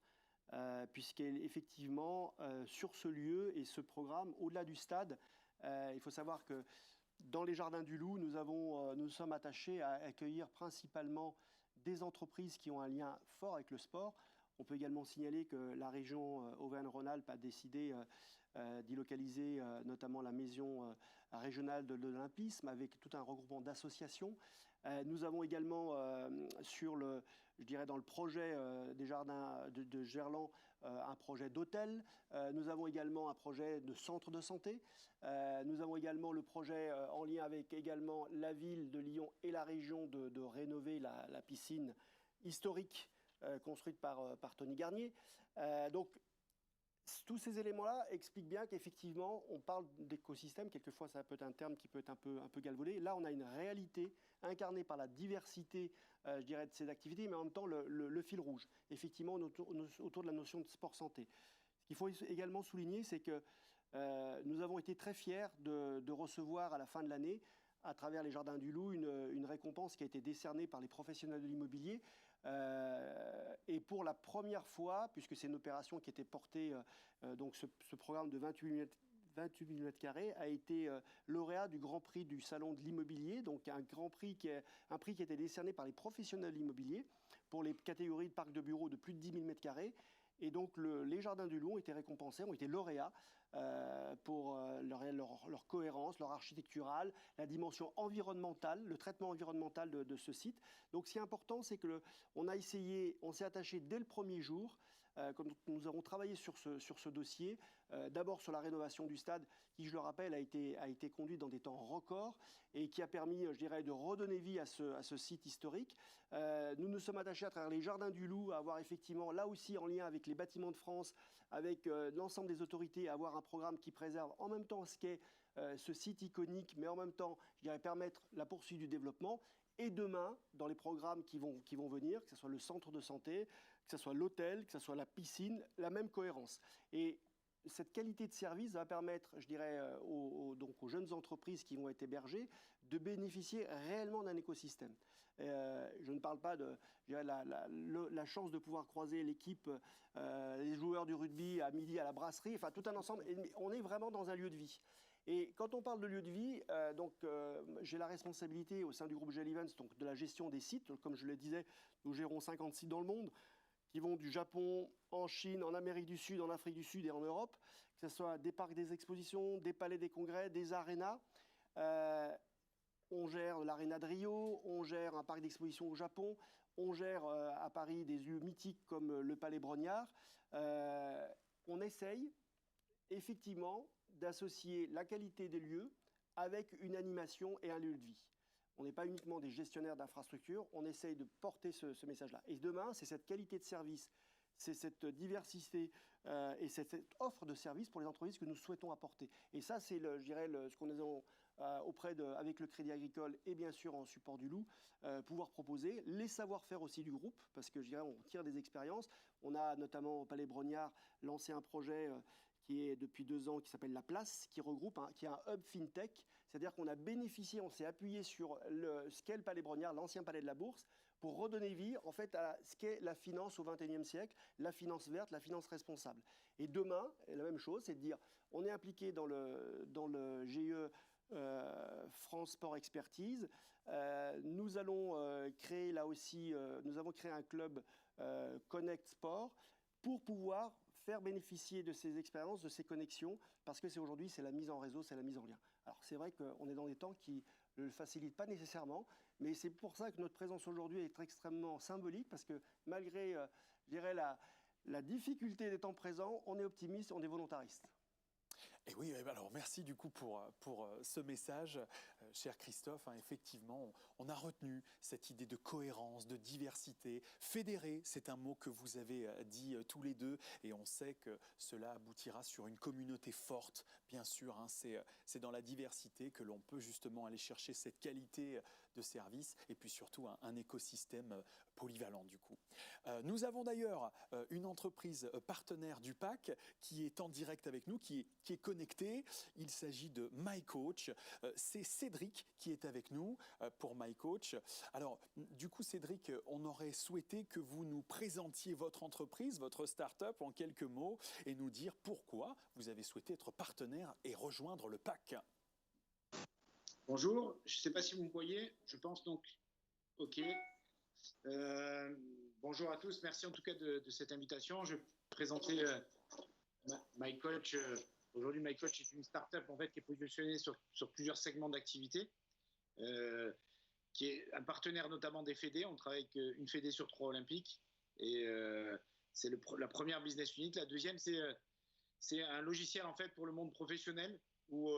[SPEAKER 2] puisqu'effectivement, sur ce lieu et ce programme, au-delà du stade, il faut savoir que dans les Jardins du Loup, nous sommes attachés à accueillir principalement des entreprises qui ont un lien fort avec le sport. On peut également signaler que la région Auvergne-Rhône-Alpes a décidé d'y localiser notamment la maison régionale de l'Olympisme avec tout un regroupement d'associations. Nous avons également dans le projet des Jardins de Gerland un projet d'hôtel. Nous avons également un projet de centre de santé. Nous avons également le projet en lien avec également la ville de Lyon et la région de rénover la piscine historique construite par Tony Garnier. Donc, tous ces éléments-là expliquent bien qu'effectivement, on parle d'écosystème. Quelquefois, ça peut être un terme qui peut être un peu galvaudé. Là, on a une réalité incarnée par la diversité, de ces activités, mais en même temps, le fil rouge, effectivement, autour de la notion de sport-santé. Ce qu'il faut également souligner, c'est que nous avons été très fiers de recevoir à la fin de l'année, à travers les Jardins du Loup, une récompense qui a été décernée par les professionnels de l'immobilier. Et pour la première fois, puisque c'est une opération qui était portée, donc ce programme de 28 000 m² a été lauréat du Grand Prix du Salon de l'immobilier, donc un prix qui a été décerné par les professionnels de l'immobilier pour les catégories de parcs de bureaux de plus de 10 000 m². Et donc les Jardins du Loup ont été récompensés, ont été lauréats pour leur cohérence, leur architecturale, la dimension environnementale, le traitement environnemental de ce site. Donc ce qui est important, c'est que on s'est attaché dès le premier jour, comme nous avons travaillé sur ce dossier, d'abord sur la rénovation du stade, qui, je le rappelle, a été conduite dans des temps records et qui a permis, je dirais, de redonner vie à ce site historique. Nous nous sommes attachés à travers les Jardins du Loup à avoir effectivement, là aussi en lien avec les Bâtiments de France, avec l'ensemble des autorités, à avoir un programme qui préserve en même temps ce qu'est ce site iconique, mais en même temps, je dirais, permettre la poursuite du développement. Et demain, dans les programmes qui vont venir, que ce soit le centre de santé, que ce soit l'hôtel, que ce soit la piscine, la même cohérence. Et cette qualité de service va permettre, je dirais, donc aux jeunes entreprises qui vont être hébergées de bénéficier réellement d'un écosystème. Je ne parle pas de la chance de pouvoir croiser l'équipe, les joueurs du rugby à midi à la brasserie, enfin tout un ensemble. On est vraiment dans un lieu de vie. Et quand on parle de lieu de vie, j'ai la responsabilité au sein du groupe GEL Events donc de la gestion des sites. Comme je le disais, nous gérons 50 sites dans le monde, qui vont du Japon, en Chine, en Amérique du Sud, en Afrique du Sud et en Europe, que ce soit des parcs des expositions, des palais des congrès, des arénas. On gère l'aréna de Rio, on gère un parc d'exposition au Japon, on gère à Paris des lieux mythiques comme le Palais Brognard. On essaye effectivement d'associer la qualité des lieux avec une animation et un lieu de vie. On n'est pas uniquement des gestionnaires d'infrastructures, on essaye de porter ce message-là. Et demain, c'est cette qualité de service, c'est cette diversité et cette offre de services pour les entreprises que nous souhaitons apporter. Et ça, c'est, je dirais, ce qu'on est avec le Crédit Agricole et bien sûr en support du Loup, pouvoir proposer les savoir-faire aussi du groupe, parce que je dirais, on tire des expériences. On a notamment au Palais Brognard lancé un projet qui est depuis 2 ans, qui s'appelle La Place, qui regroupe, qui est un hub fintech. C'est-à-dire qu'on a bénéficié, on s'est appuyé sur ce qu'est le Palais Brognard, l'ancien palais de la Bourse, pour redonner vie en fait à ce qu'est la finance au XXIe siècle, la finance verte, la finance responsable. Et demain, la même chose, c'est de dire, on est impliqué dans le GIE France Sport Expertise. Nous allons créer là aussi, nous avons créé un club Connect Sport pour pouvoir faire bénéficier de ces expériences, de ces connexions, parce que aujourd'hui, c'est la mise en réseau, c'est la mise en lien. Alors c'est vrai qu'on est dans des temps qui ne le facilitent pas nécessairement, mais c'est pour ça que notre présence aujourd'hui est extrêmement symbolique, parce que malgré, je dirais, la difficulté des temps présents, on est optimiste, on est volontariste.
[SPEAKER 1] Et oui, alors merci du coup pour ce message, cher Christophe. Effectivement, on a retenu cette idée de cohérence, de diversité. Fédérer, c'est un mot que vous avez dit tous les deux, et on sait que cela aboutira sur une communauté forte, bien sûr. C'est dans la diversité que l'on peut justement aller chercher cette qualité de service, et puis surtout un écosystème polyvalent du coup. Nous avons d'ailleurs une entreprise partenaire du PAC qui est en direct avec nous, qui est connectée. Il s'agit de MyCoach. C'est Cédric qui est avec nous pour MyCoach. Alors, du coup, Cédric, on aurait souhaité que vous nous présentiez votre entreprise, votre start-up en quelques mots, et nous dire pourquoi vous avez souhaité être partenaire et rejoindre le PAC.
[SPEAKER 5] Bonjour, je ne sais pas si vous me voyez, je pense donc. OK. Bonjour à tous, merci en tout cas de cette invitation. Je vais présenter MyCoach. Aujourd'hui, MyCoach est une start-up en fait, qui est positionnée sur plusieurs segments d'activité, qui est un partenaire notamment des fédés. On travaille avec une fédé sur 3 olympiques, et c'est la première business unit. La deuxième, c'est un logiciel en fait, pour le monde professionnel où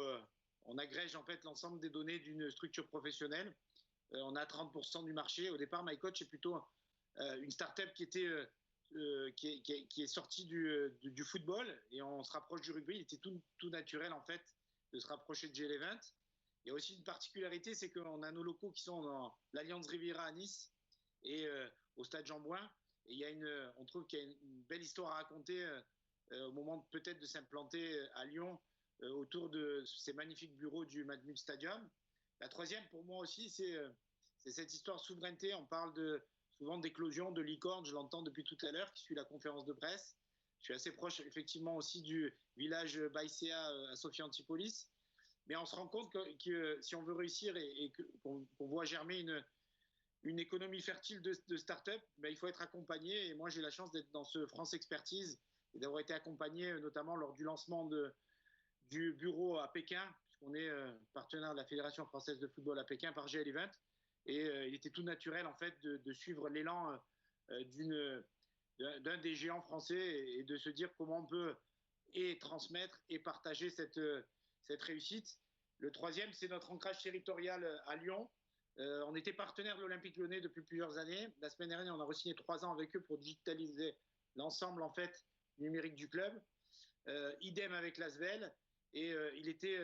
[SPEAKER 5] on agrège en fait, l'ensemble des données d'une structure professionnelle. On a 30% du marché. Au départ, MyCoach est plutôt une start-up qui est sortie du football, et on se rapproche du rugby. Il était tout naturel en fait de se rapprocher de GEL Events. Il y a aussi une particularité, c'est qu'on a nos locaux qui sont dans l'Alliance Riviera à Nice et au Stade Jean-Bouin. Et on trouve qu'il y a une belle histoire à raconter au moment peut-être de s'implanter à Lyon autour de ces magnifiques bureaux du Matmut Stadium. La troisième, pour moi aussi, c'est cette histoire de souveraineté. On parle souvent d'éclosion, de licorne, je l'entends depuis tout à l'heure, qui suit la conférence de presse. Je suis assez proche, effectivement, aussi du village Baïséa à Sophia Antipolis. Mais on se rend compte que si on veut réussir et qu'on voit germer une économie fertile de start-up, ben, il faut être accompagné. Et moi, j'ai la chance d'être dans ce France Expertise et d'avoir été accompagné notamment lors du lancement du bureau à Pékin, puisqu'on est partenaire de la Fédération française de football à Pékin par GL Event. Et il était tout naturel en fait de suivre l'élan d'un des géants français et de se dire comment on peut et transmettre et partager cette réussite. Le troisième, c'est notre ancrage territorial à Lyon. On était partenaire de l'Olympique Lyonnais depuis plusieurs années. La semaine dernière, on a re-signé 3 ans avec eux pour digitaliser l'ensemble en fait numérique du club. Idem avec l'Asvel. Et il était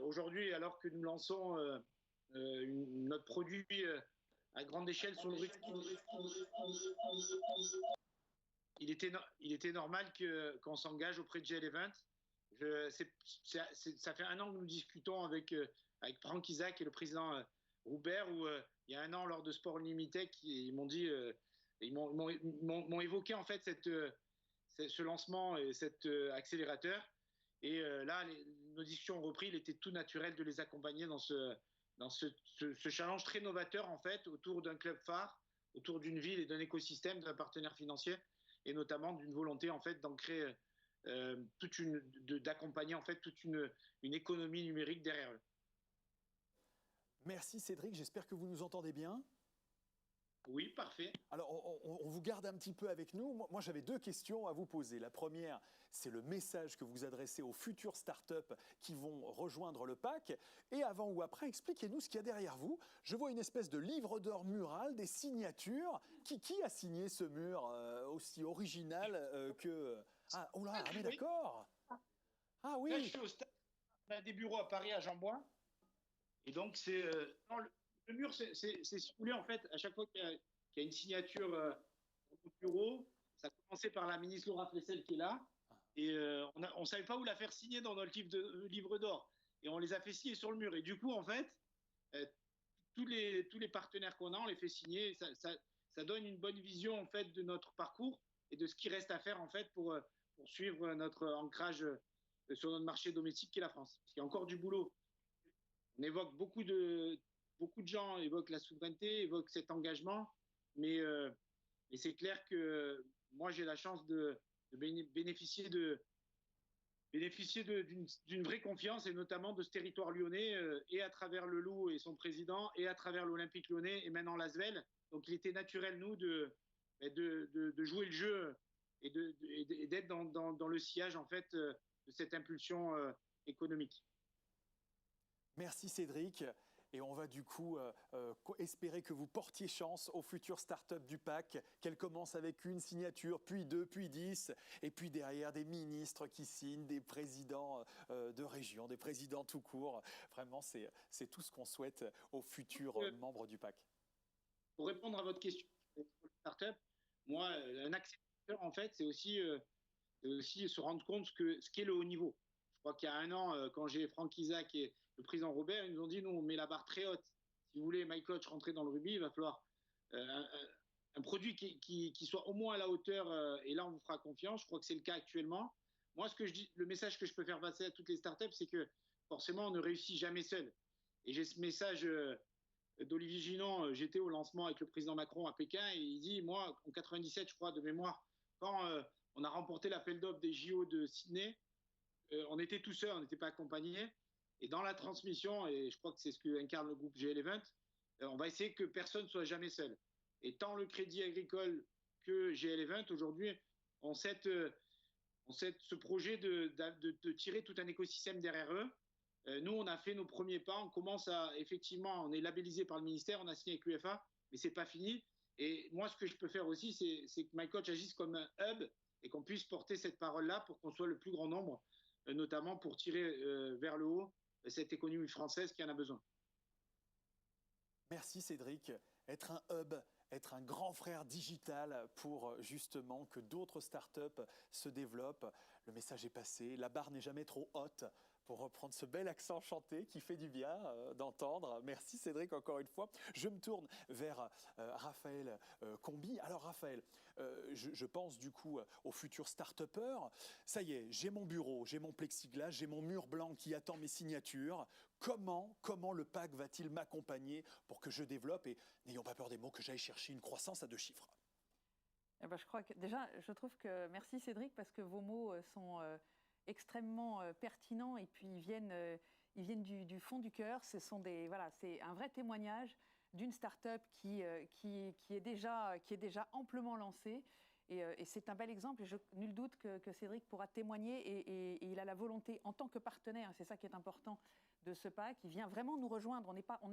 [SPEAKER 5] aujourd'hui, alors que nous lançons notre produit à grande échelle sur le rugby, il était normal qu'on s'engage auprès de GL Event. Ça fait 1 an que nous discutons avec Franck Isaac et le président Roubert, où il y a 1 an, lors de Sport Unlimited, ils m'ont dit, ils m'ont évoqué en fait ce lancement et cet accélérateur. Et là, nos discussions ont repris. Il était tout naturel de les accompagner dans ce challenge très novateur en fait, autour d'un club phare, autour d'une ville et d'un écosystème, d'un partenaire financier, et notamment d'une volonté en fait d'ancrer d'accompagner en fait toute une économie numérique derrière eux.
[SPEAKER 1] Merci Cédric, j'espère que vous nous entendez bien.
[SPEAKER 5] Oui, parfait.
[SPEAKER 1] Alors, on vous garde un petit peu avec nous. Moi, j'avais 2 questions à vous poser. La première, c'est le message que vous adressez aux futures startups qui vont rejoindre le PAC. Et avant ou après, expliquez-nous ce qu'il y a derrière vous. Je vois une espèce de livre d'or mural, des signatures. Qui a signé ce mur aussi original que... Ah, oh là, mais d'accord. Ah oui.
[SPEAKER 5] Là, je suis au stade. On a des bureaux à Paris, à Jean-Bois. Et donc, c'est... le mur, c'est si vous voulez, en fait, à chaque fois qu'il y a une signature au bureau, ça a commencé par la ministre Laura Flessel qui est là, et on ne savait pas où la faire signer dans notre livre d'or. Et on les a fait signer sur le mur. Et du coup, en fait, tous les partenaires qu'on a, on les fait signer. Ça donne une bonne vision, en fait, de notre parcours et de ce qui reste à faire, en fait, pour suivre notre ancrage sur notre marché domestique qui est la France. Parce qu'il y a encore du boulot. On évoque beaucoup de gens évoquent la souveraineté, évoquent cet engagement, mais c'est clair que moi j'ai la chance de bénéficier d'une vraie confiance, et notamment de ce territoire lyonnais, et à travers le Loup et son président, et à travers l'Olympique Lyonnais et maintenant l'Asvel. Donc il était naturel, nous, de jouer le jeu et d'être dans le sillage en fait de cette impulsion économique.
[SPEAKER 1] Merci Cédric. Et on va du coup espérer que vous portiez chance aux futures startups du PAC, qu'elles commencent avec 1 signature, puis 2, puis 10, et puis derrière des ministres qui signent, des présidents de région, des présidents tout court. Vraiment, c'est tout ce qu'on souhaite aux futurs membres du PAC.
[SPEAKER 5] Pour répondre à votre question sur les startups, moi, un accélérateur, en fait, c'est aussi se rendre compte ce qu'est le haut niveau. Je crois qu'il y a 1 an, quand j'ai Franck Isaac et le président Robert, ils nous ont dit, nous, on met la barre très haute. Si vous voulez, my coach, rentrer dans le rugby, il va falloir un produit qui soit au moins à la hauteur, et là, on vous fera confiance. Je crois que c'est le cas actuellement. Moi, le message que je peux faire passer à toutes les startups, c'est que forcément, on ne réussit jamais seul. Et j'ai ce message d'Olivier Ginon. J'étais au lancement avec le président Macron à Pékin, et il dit, moi, en 97, je crois, de mémoire, quand on a remporté l'appel d'offres des JO de Sydney, on était tout seul, on n'était pas accompagné. Et dans la transmission, et je crois que c'est ce que incarne le groupe GL Event, on va essayer que personne ne soit jamais seul. Et tant le Crédit Agricole que GL Event, aujourd'hui, ont ce projet de tirer tout un écosystème derrière eux. Nous, on a fait nos premiers pas. On commence effectivement, on est labellisé par le ministère, on a signé avec l'UEFA, mais c'est pas fini. Et moi, ce que je peux faire aussi, c'est que My Coach agisse comme un hub et qu'on puisse porter cette parole-là pour qu'on soit le plus grand nombre, notamment pour tirer vers le haut cette économie française qui en a besoin.
[SPEAKER 1] Merci Cédric. Être un hub, être un grand frère digital pour justement que d'autres startups se développent. Le message est passé, la barre n'est jamais trop haute pour reprendre ce bel accent chanté qui fait du bien d'entendre. Merci Cédric encore une fois. Je me tourne vers Raphaël Combi. Alors Raphaël, je pense du coup aux futurs start-upers. Ça y est, j'ai mon bureau, j'ai mon plexiglas, j'ai mon mur blanc qui attend mes signatures. Comment le PAC va-t-il m'accompagner pour que je développe et, n'ayons pas peur des mots, que j'aille chercher une croissance à 2 chiffres?
[SPEAKER 4] Eh ben, je crois que déjà, je trouve que merci Cédric parce que vos mots sont extrêmement pertinents et puis ils viennent du fond du cœur. Voilà, c'est un vrai témoignage d'une start-up qui est déjà amplement lancée. Et c'est un bel exemple, et nul doute que Cédric pourra témoigner, et il a la volonté, en tant que partenaire, c'est ça qui est important de ce PAC, il vient vraiment nous rejoindre. On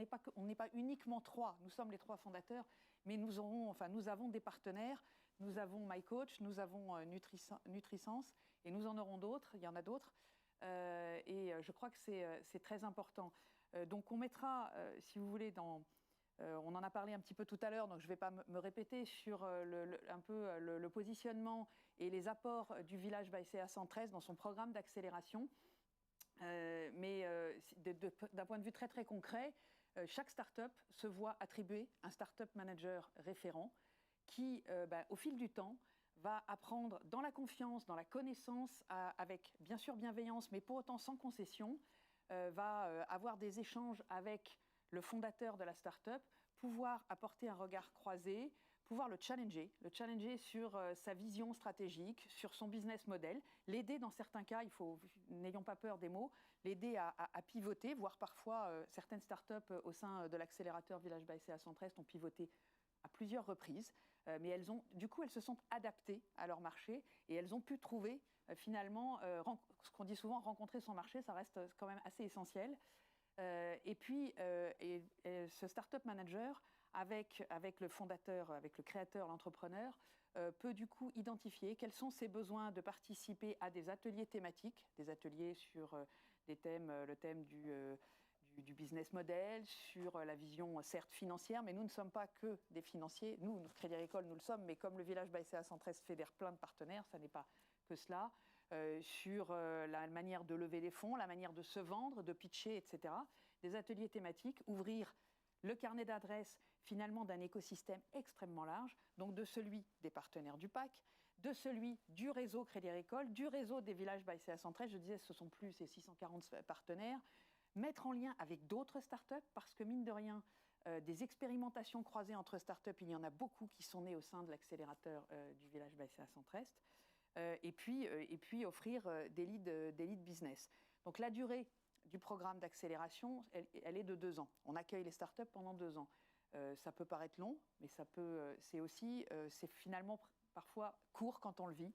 [SPEAKER 4] n'est pas uniquement 3, nous sommes les 3 fondateurs, mais nous avons des partenaires, nous avons MyCoach, nous avons NutriSense, et nous en aurons d'autres, il y en a d'autres, et je crois que c'est très important. Donc on mettra, si vous voulez, on en a parlé un petit peu tout à l'heure, donc je ne vais pas me répéter sur un peu le positionnement et les apports du Village by CA 113 dans son programme d'accélération. Mais d'un point de vue très très concret, chaque start-up se voit attribuer un start-up manager référent qui, au fil du temps, va apprendre dans la confiance, dans la connaissance, avec bien sûr bienveillance, mais pour autant sans concession, va avoir des échanges avec le fondateur de la start-up, pouvoir apporter un regard croisé, pouvoir le challenger sur sa vision stratégique, sur son business model, l'aider dans certains cas, n'ayons pas peur des mots, l'aider à pivoter, voire parfois certaines start-up au sein de l'accélérateur Village by CA 113 ont pivoté à plusieurs reprises, mais elles se sont adaptées à leur marché et elles ont pu trouver finalement, ce qu'on dit souvent, rencontrer son marché, ça reste quand même assez essentiel. Et puis, ce startup manager, avec le fondateur, avec le créateur, l'entrepreneur, peut du coup identifier quels sont ses besoins de participer à des ateliers thématiques, des ateliers sur le thème du business model, sur la vision certes financière, mais nous ne sommes pas que des financiers. Nous, Crédit Agricole, nous le sommes, mais comme le Village by CA 113 fédère plein de partenaires, ça n'est pas que cela. Sur la manière de lever des fonds, la manière de se vendre, de pitcher, etc. Des ateliers thématiques, ouvrir le carnet d'adresses finalement d'un écosystème extrêmement large, donc de celui des partenaires du PAC, de celui du réseau Crédit Agricole, du réseau des Villages by CA 113, je disais ce sont plus ces 640 partenaires, mettre en lien avec d'autres startups, parce que mine de rien, des expérimentations croisées entre startups, il y en a beaucoup qui sont nées au sein de l'accélérateur du Village by CA 113. Et puis offrir des leads business. Donc la durée du programme d'accélération, elle est de 2 ans. On accueille les startups pendant 2 ans. Ça peut paraître long, mais c'est finalement parfois court quand on le vit.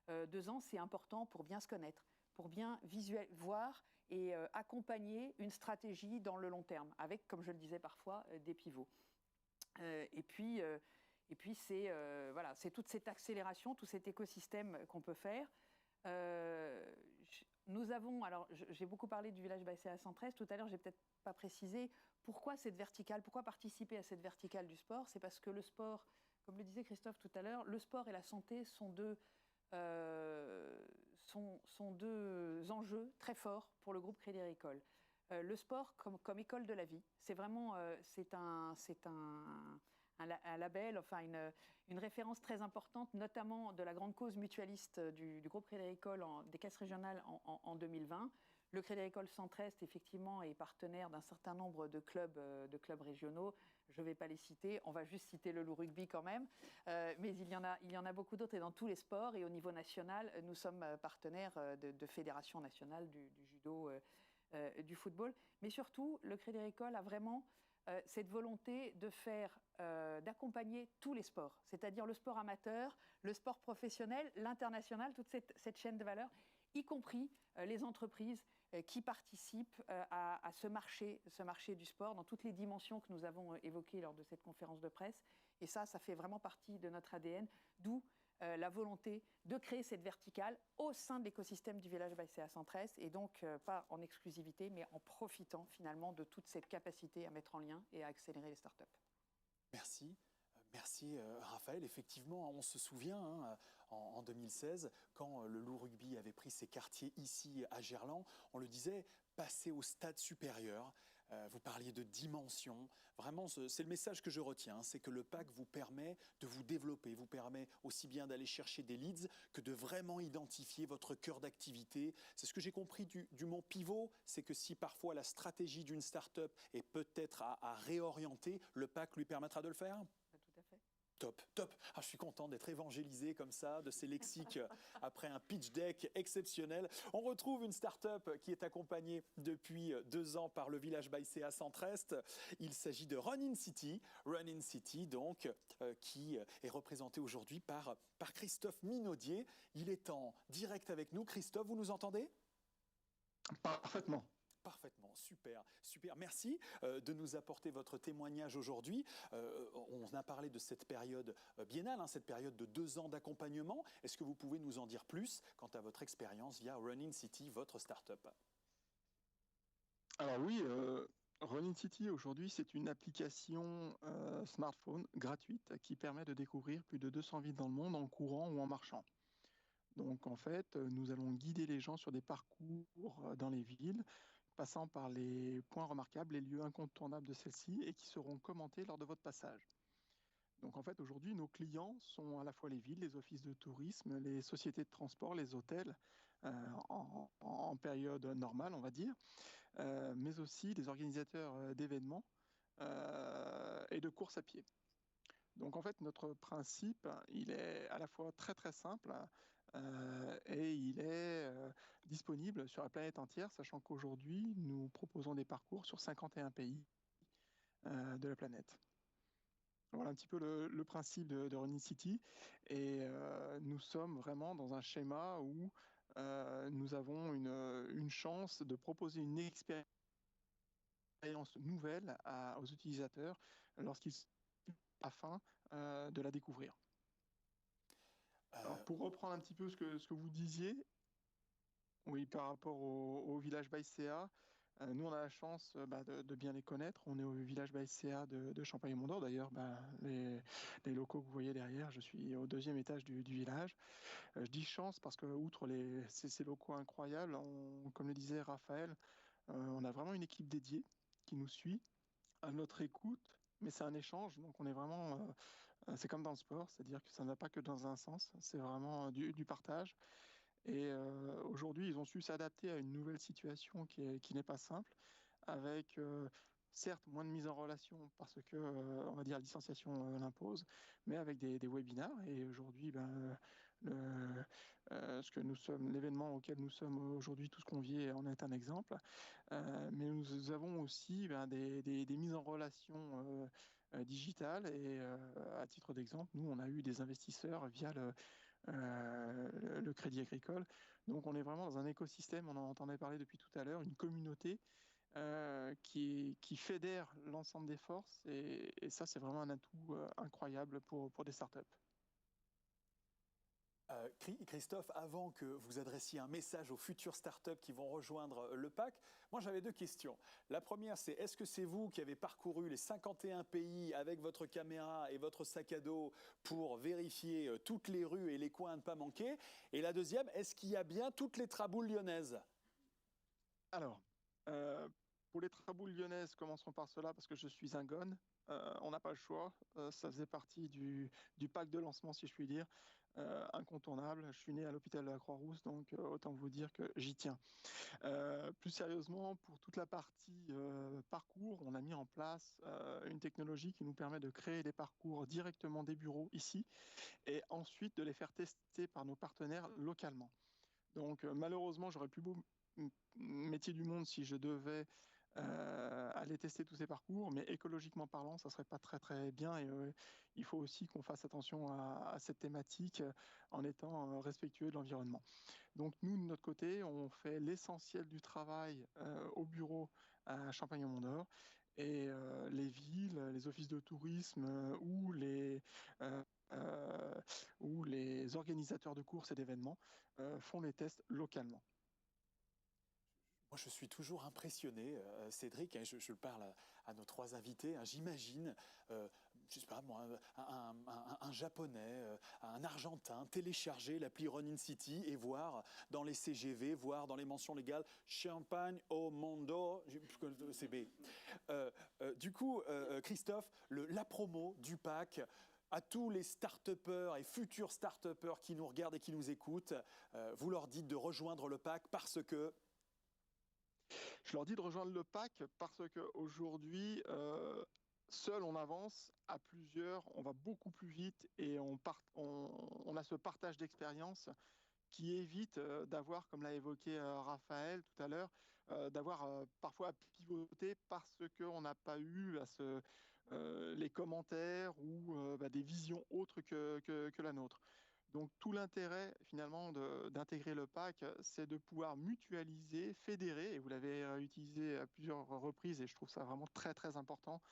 [SPEAKER 4] 2 ans, c'est important pour bien se connaître, pour bien voir et accompagner une stratégie dans le long terme, avec, comme je le disais parfois, des pivots. Et puis c'est toute cette accélération, tout cet écosystème qu'on peut faire. Nous avons, alors j'ai beaucoup parlé du Village by CA 113, tout à l'heure j'ai peut-être pas précisé pourquoi cette verticale, pourquoi participer à cette verticale du sport. C'est parce que le sport, comme le disait Christophe tout à l'heure, le sport et la santé sont deux enjeux très forts pour le groupe Crédit Agricole. Le sport comme école de la vie, c'est vraiment un label, enfin une référence très importante, notamment de la grande cause mutualiste du groupe Crédit Agricole des caisses régionales en 2020. Le Crédit Agricole Centre-Est, effectivement, est partenaire d'un certain nombre de clubs régionaux. Je ne vais pas les citer, on va juste citer le loup rugby quand même. Mais il y en a beaucoup d'autres, et dans tous les sports. Et au niveau national, nous sommes partenaires de fédérations nationales du judo, du football. Mais surtout, le Crédit Agricole a vraiment cette volonté d'accompagner tous les sports, c'est-à-dire le sport amateur, le sport professionnel, l'international, toute cette chaîne de valeur, y compris les entreprises qui participent à ce marché du sport dans toutes les dimensions que nous avons évoquées lors de cette conférence de presse. Et ça fait vraiment partie de notre ADN, d'où la volonté de créer cette verticale au sein de l'écosystème du Village by CA 113, et donc pas en exclusivité, mais en profitant finalement de toute cette capacité à mettre en lien et à accélérer les startups.
[SPEAKER 1] Merci. Merci Raphaël. Effectivement, on se souvient en 2016, quand le Loup Rugby avait pris ses quartiers ici à Gerland, on le disait, passer au stade supérieur. Vous parliez de dimension. Vraiment, c'est le message que je retiens, c'est que le PAC vous permet de vous développer, vous permet aussi bien d'aller chercher des leads que de vraiment identifier votre cœur d'activité. C'est ce que j'ai compris du mot pivot, c'est que si parfois la stratégie d'une start-up est peut-être à réorienter, le PAC lui permettra de le faire.
[SPEAKER 4] Tout à fait.
[SPEAKER 1] Top, top. Ah, je suis content d'être évangélisé comme ça, de ces lexiques après un pitch deck exceptionnel. On retrouve une start-up qui est accompagnée depuis 2 ans par le Village ByCA Centre-Est. Il s'agit de Run In City. Run In City, donc, qui est représenté aujourd'hui par Christophe Minaudier. Il est en direct avec nous. Christophe, vous nous entendez ?
[SPEAKER 6] Parfaitement.
[SPEAKER 1] Parfaitement, super, super. Merci de nous apporter votre témoignage aujourd'hui. On a parlé de cette période biennale, cette période de 2 ans d'accompagnement. Est-ce que vous pouvez nous en dire plus quant à votre expérience via Run In City, votre start-up ?
[SPEAKER 6] Alors oui, Run In City aujourd'hui, c'est une application smartphone gratuite qui permet de découvrir plus de 200 villes dans le monde en courant ou en marchant. Donc en fait, nous allons guider les gens sur des parcours dans les villes, passant par les points remarquables, les lieux incontournables de celles-ci et qui seront commentés lors de votre passage. Donc en fait, aujourd'hui, nos clients sont à la fois les villes, les offices de tourisme, les sociétés de transport, les hôtels, en période normale, on va dire, mais aussi les organisateurs d'événements et de courses à pied. Donc en fait, notre principe, il est à la fois très très simple et il est disponible sur la planète entière, sachant qu'aujourd'hui, nous proposons des parcours sur 51 pays de la planète. Voilà un petit peu le principe de Run In City. Et nous sommes vraiment dans un schéma où nous avons une chance de proposer une expérience nouvelle aux utilisateurs lorsqu'ils sont afin de la découvrir. Alors, pour reprendre un petit peu ce que vous disiez, oui, par rapport au Village ByCA, nous on a la chance de bien les connaître. On est au Village ByCA de Champagne-Mont-d'Or. D'ailleurs, les locaux que vous voyez derrière, je suis au 2e étage du village. Je dis chance parce que outre ces locaux incroyables, comme le disait Raphaël, on a vraiment une équipe dédiée qui nous suit à notre écoute, mais c'est un échange, donc on est vraiment, c'est comme dans le sport, c'est-à-dire que ça ne va pas que dans un sens, c'est vraiment du partage. Et aujourd'hui, ils ont su s'adapter à une nouvelle situation qui n'est pas simple, avec certes moins de mise en relation parce que, on va dire, la distanciation l'impose, mais avec des webinars. Et aujourd'hui, l'événement auquel nous sommes aujourd'hui tous conviés en est un exemple. Mais nous avons aussi des mises en relation digitales. Et à titre d'exemple, nous, on a eu des investisseurs via le Crédit Agricole. Donc on est vraiment dans un écosystème, on en entendait parler depuis tout à l'heure, une communauté qui fédère l'ensemble des forces. Et ça, c'est vraiment un atout incroyable pour des startups.
[SPEAKER 1] Christophe, avant que vous adressiez un message aux futures startups qui vont rejoindre le PAC, moi j'avais 2 questions. La première, c'est est-ce que c'est vous qui avez parcouru les 51 pays avec votre caméra et votre sac à dos pour vérifier toutes les rues et les coins à ne pas manquer? Et la deuxième, est-ce qu'il y a bien toutes les traboules lyonnaises?
[SPEAKER 6] Alors, pour les traboules lyonnaises, commençons par cela parce que je suis un gone. On n'a pas le choix. Ça faisait partie du pack de lancement, si je puis dire. Incontournable. Je suis né à l'hôpital de la Croix-Rousse, donc autant vous dire que j'y tiens. Plus sérieusement, pour toute la partie parcours, on a mis en place une technologie qui nous permet de créer des parcours directement des bureaux ici et ensuite de les faire tester par nos partenaires localement. Donc malheureusement, j'aurais plus beau métier du monde si je devais aller tester tous ces parcours, mais écologiquement parlant, ça serait pas très très bien. Et il faut aussi qu'on fasse attention à cette thématique en étant respectueux de l'environnement. Donc nous, de notre côté, on fait l'essentiel du travail au bureau à Champagne-Mont-d'Or. Et les villes, les offices de tourisme ou les organisateurs de courses et d'événements font les tests localement.
[SPEAKER 1] Moi, je suis toujours impressionné, Cédric, je le parle à nos 3 invités, j'imagine je sais pas moi, un Japonais, un Argentin, télécharger l'appli Run in City et voir dans les CGV, voir dans les mentions légales Champagne au Mondo, CB. Du coup, Christophe, la promo du pack à tous les start-upers et futurs start-upers qui nous regardent et qui nous écoutent, vous leur dites de rejoindre le pack parce que...
[SPEAKER 6] Je leur dis de rejoindre le pack parce qu'aujourd'hui, seul on avance, à plusieurs, on va beaucoup plus vite et on a ce partage d'expérience qui évite d'avoir, comme l'a évoqué Raphaël tout à l'heure, d'avoir parfois à pivoter parce qu'on n'a pas eu les commentaires ou des visions autres que la nôtre. Donc tout l'intérêt finalement d'intégrer le pack, c'est de pouvoir mutualiser, fédérer, et vous l'avez utilisé à plusieurs reprises et je trouve ça vraiment très très important.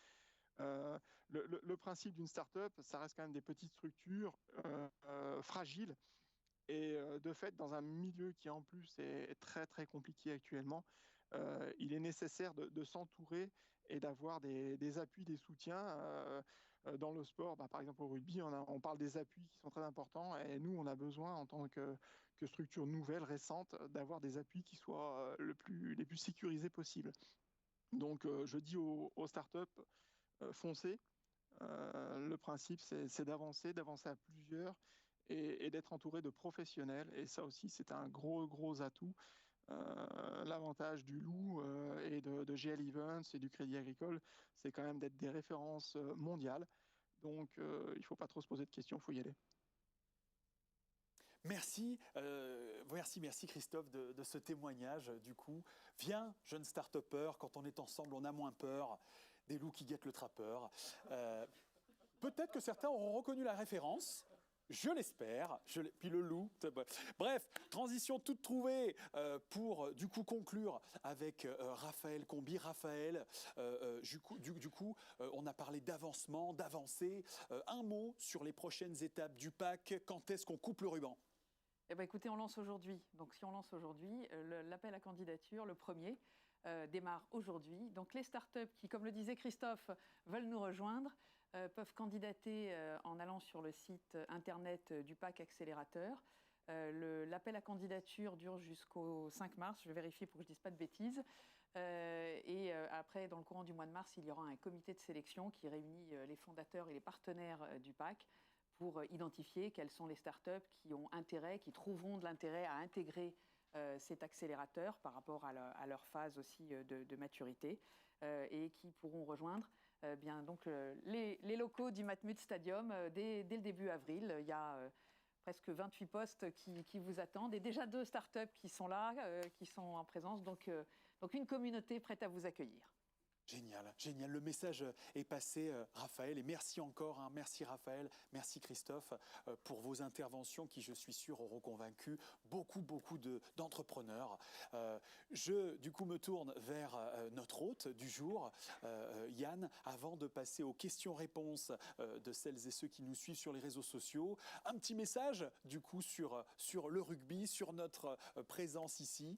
[SPEAKER 6] Euh, le principe d'une start-up, ça reste quand même des petites structures fragiles et de fait, dans un milieu qui en plus est très très compliqué actuellement, il est nécessaire de s'entourer et d'avoir des appuis, des soutiens. Dans le sport, par exemple au rugby, on parle des appuis qui sont très importants et nous, on a besoin en tant que structure nouvelle, récente, d'avoir des appuis qui soient les plus sécurisés possibles. Donc je dis aux startups, foncez. Le principe, c'est d'avancer à plusieurs et d'être entouré de professionnels. Et ça aussi, c'est un gros atout. L'avantage du Loup et de GL Events et du Crédit Agricole, c'est quand même d'être des références mondiales. Donc, il ne faut pas trop se poser de questions, il faut y aller.
[SPEAKER 1] Merci, merci Christophe de ce témoignage. Du coup, viens, jeune start-upper, quand on est ensemble, on a moins peur des loups qui guettent le trappeur. Peut-être que certains auront reconnu la référence. Je l'espère. Puis le loup. Bref, transition toute trouvée pour du coup conclure avec Raphaël Combi. Raphaël, du coup, on a parlé d'avancement, d'avancée. Un mot sur les prochaines étapes du pack. Quand est-ce qu'on coupe le ruban ?
[SPEAKER 4] Eh ben, écoutez, on lance aujourd'hui. Donc, si on lance aujourd'hui, l'appel à candidature, le premier, démarre aujourd'hui. Donc, les startups qui, comme le disait Christophe, veulent nous rejoindre, peuvent candidater en allant sur le site internet du pack accélérateur. L'appel à candidature dure jusqu'au 5 mars, je vais vérifier pour que je ne dise pas de bêtises. Après, dans le courant du mois de mars, il y aura un comité de sélection qui réunit les fondateurs et les partenaires du pack pour identifier quelles sont les startups qui ont intérêt, qui trouveront de l'intérêt à intégrer cet accélérateur par rapport à leur phase aussi de maturité et qui pourront rejoindre les locaux du Matmut Stadium dès le début avril. Il y a presque 28 postes qui vous attendent et déjà 2 startups qui sont là, qui sont en présence. Donc une communauté prête à vous accueillir.
[SPEAKER 1] Génial, génial. Le message est passé, Raphaël. Et merci encore, hein. Merci Raphaël, merci Christophe pour vos interventions qui, je suis sûr, auront convaincu beaucoup d'entrepreneurs. Je, du coup, me tourne vers notre hôte du jour, Yann, avant de passer aux questions-réponses de celles et ceux qui nous suivent sur les réseaux sociaux. Un petit message, du coup, sur le rugby, sur notre présence ici.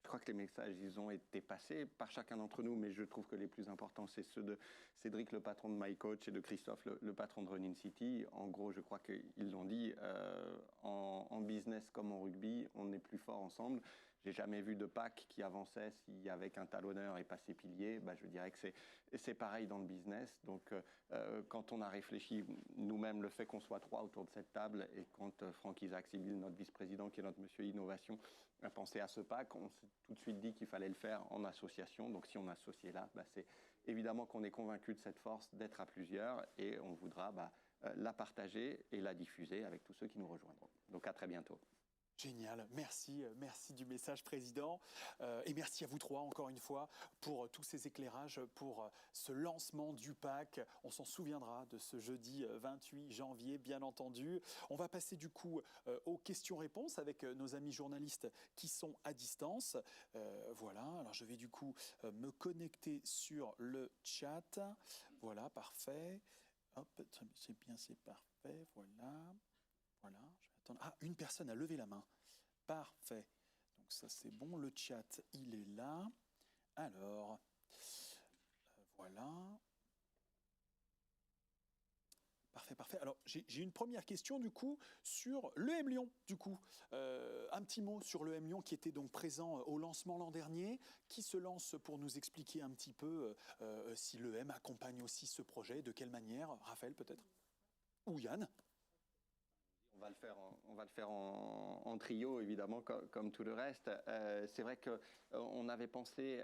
[SPEAKER 3] Je crois que les messages, ils ont été passés par chacun d'entre nous, mais je trouve que les plus importants, c'est ceux de Cédric, le patron de MyCoach, et de Christophe, le patron de Run in City. En gros, je crois qu'ils l'ont dit, en business comme en rugby, on est plus fort ensemble. J'ai jamais vu de pack qui avançait s'il y avait qu'un talonneur et pas ses piliers. Je dirais que c'est pareil dans le business. Donc, quand on a réfléchi nous-mêmes, le fait qu'on soit 3 autour de cette table, et quand Franck Isaac Sibyl, notre vice-président, qui est notre monsieur innovation, a pensé à ce pack, on s'est tout de suite dit qu'il fallait le faire en association. Donc, si on associe là, c'est évidemment qu'on est convaincu de cette force d'être à plusieurs et on voudra la partager et la diffuser avec tous ceux qui nous rejoindront. Donc, à très bientôt.
[SPEAKER 1] Génial, merci du message, Président. Et merci à vous 3, encore une fois, pour tous ces éclairages, pour ce lancement du pack. On s'en souviendra de ce jeudi 28 janvier, bien entendu. On va passer du coup aux questions-réponses avec nos amis journalistes qui sont à distance. Voilà, alors je vais du coup me connecter sur le chat. Voilà, parfait. Hop, c'est bien, c'est parfait, voilà. Voilà, je vais attendre. Ah, une personne a levé la main. Parfait. Donc ça, c'est bon. Le chat, il est là. Alors, voilà. Parfait, parfait. Alors, j'ai une première question, du coup, sur l'EM Lyon, du coup. Un petit mot sur l'EM Lyon qui était donc présent au lancement l'an dernier. Qui se lance pour nous expliquer un petit peu si l'EM accompagne aussi ce projet, de quelle manière? Raphaël, peut-être? Ou Yann?
[SPEAKER 3] On va le faire en trio, évidemment, comme tout le reste. C'est vrai qu'on avait pensé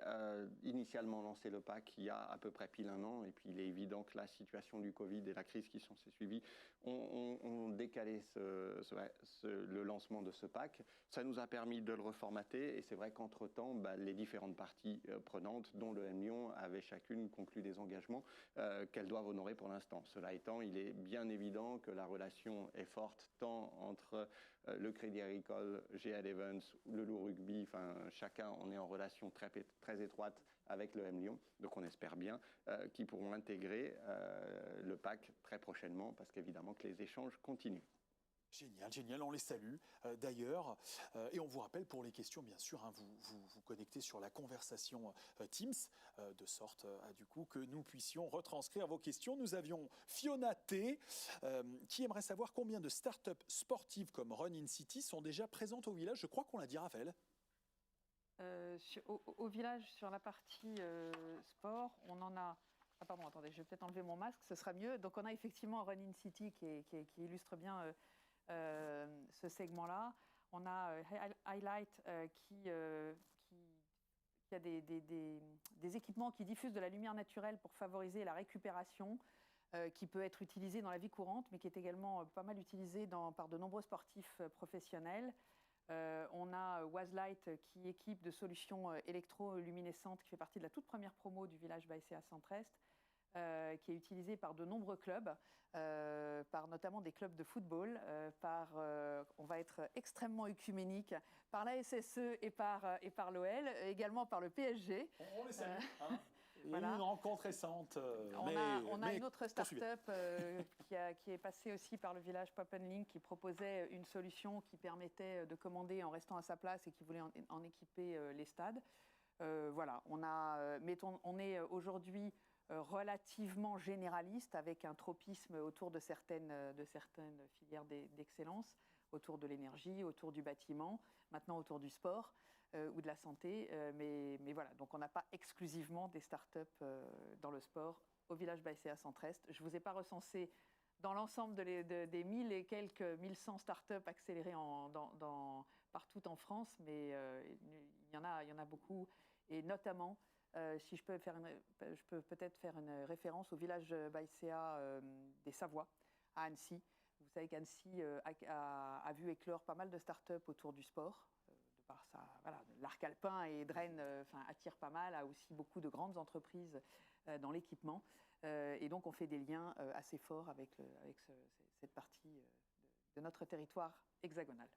[SPEAKER 3] initialement lancer le pack il y a à peu près pile un an, et puis il est évident que la situation du Covid et la crise qui s'est suivie ont décalé le lancement de ce pack. Ça nous a permis de le reformater, et c'est vrai qu'entre-temps, les différentes parties prenantes, dont le M Lyon, avaient chacune conclu des engagements qu'elles doivent honorer pour l'instant. Cela étant, il est bien évident que la relation est forte tant entre le Crédit Agricole, GL Events, le Loup Rugby, enfin chacun, on est en relation très, très étroite avec le M Lyon, donc on espère bien qu'ils pourront intégrer le pack très prochainement, parce qu'évidemment que les échanges continuent.
[SPEAKER 1] Génial, génial, on les salue d'ailleurs. Et on vous rappelle pour les questions, bien sûr, hein, vous connectez sur la conversation Teams, de sorte du coup que nous puissions retranscrire vos questions. Nous avions Fiona T, qui aimerait savoir combien de startups sportives comme Run in City sont déjà présentes au village. Je crois qu'on l'a dit, Raphaël.
[SPEAKER 4] Au village, sur la partie sport, on en a... Ah pardon, attendez, je vais peut-être enlever mon masque, ce sera mieux. Donc on a effectivement Run in City qui illustre bien... ce segment-là. On a Highlight qui a des équipements qui diffusent de la lumière naturelle pour favoriser la récupération, qui peut être utilisé dans la vie courante, mais qui est également pas mal utilisé par de nombreux sportifs professionnels. On a Waslight qui équipe de solutions électroluminescentes, qui fait partie de la toute première promo du village BASEA Centre-Est, qui est utilisé par de nombreux clubs, par notamment des clubs de football, on va être extrêmement œcuménique, par la SSE et par l'OL, également par le PSG.
[SPEAKER 1] On les salue.
[SPEAKER 4] Voilà.
[SPEAKER 1] Une rencontre récente.
[SPEAKER 4] On a une autre start-up qui est passée aussi par le village Pop & Link, qui proposait une solution qui permettait de commander en restant à sa place et qui voulait en équiper les stades. Voilà, on est aujourd'hui relativement généraliste, avec un tropisme autour de certaines filières d'excellence, autour de l'énergie, autour du bâtiment, maintenant autour du sport ou de la santé. Mais voilà, donc on n'a pas exclusivement des startups dans le sport au village BASEA Centre-Est. Je ne vous ai pas recensé dans l'ensemble des 1000 et quelques 1100 startups accélérées partout en France, mais il y en a beaucoup, et notamment... si je peux peut-être faire une référence au village BASEA des Savoies, à Annecy. Vous savez qu'Annecy a vu éclore pas mal de start-up autour du sport. De par ça, voilà, l'arc alpin et Dren attirent pas mal, a aussi beaucoup de grandes entreprises dans l'équipement. Et donc on fait des liens assez forts avec cette partie de notre territoire hexagonal.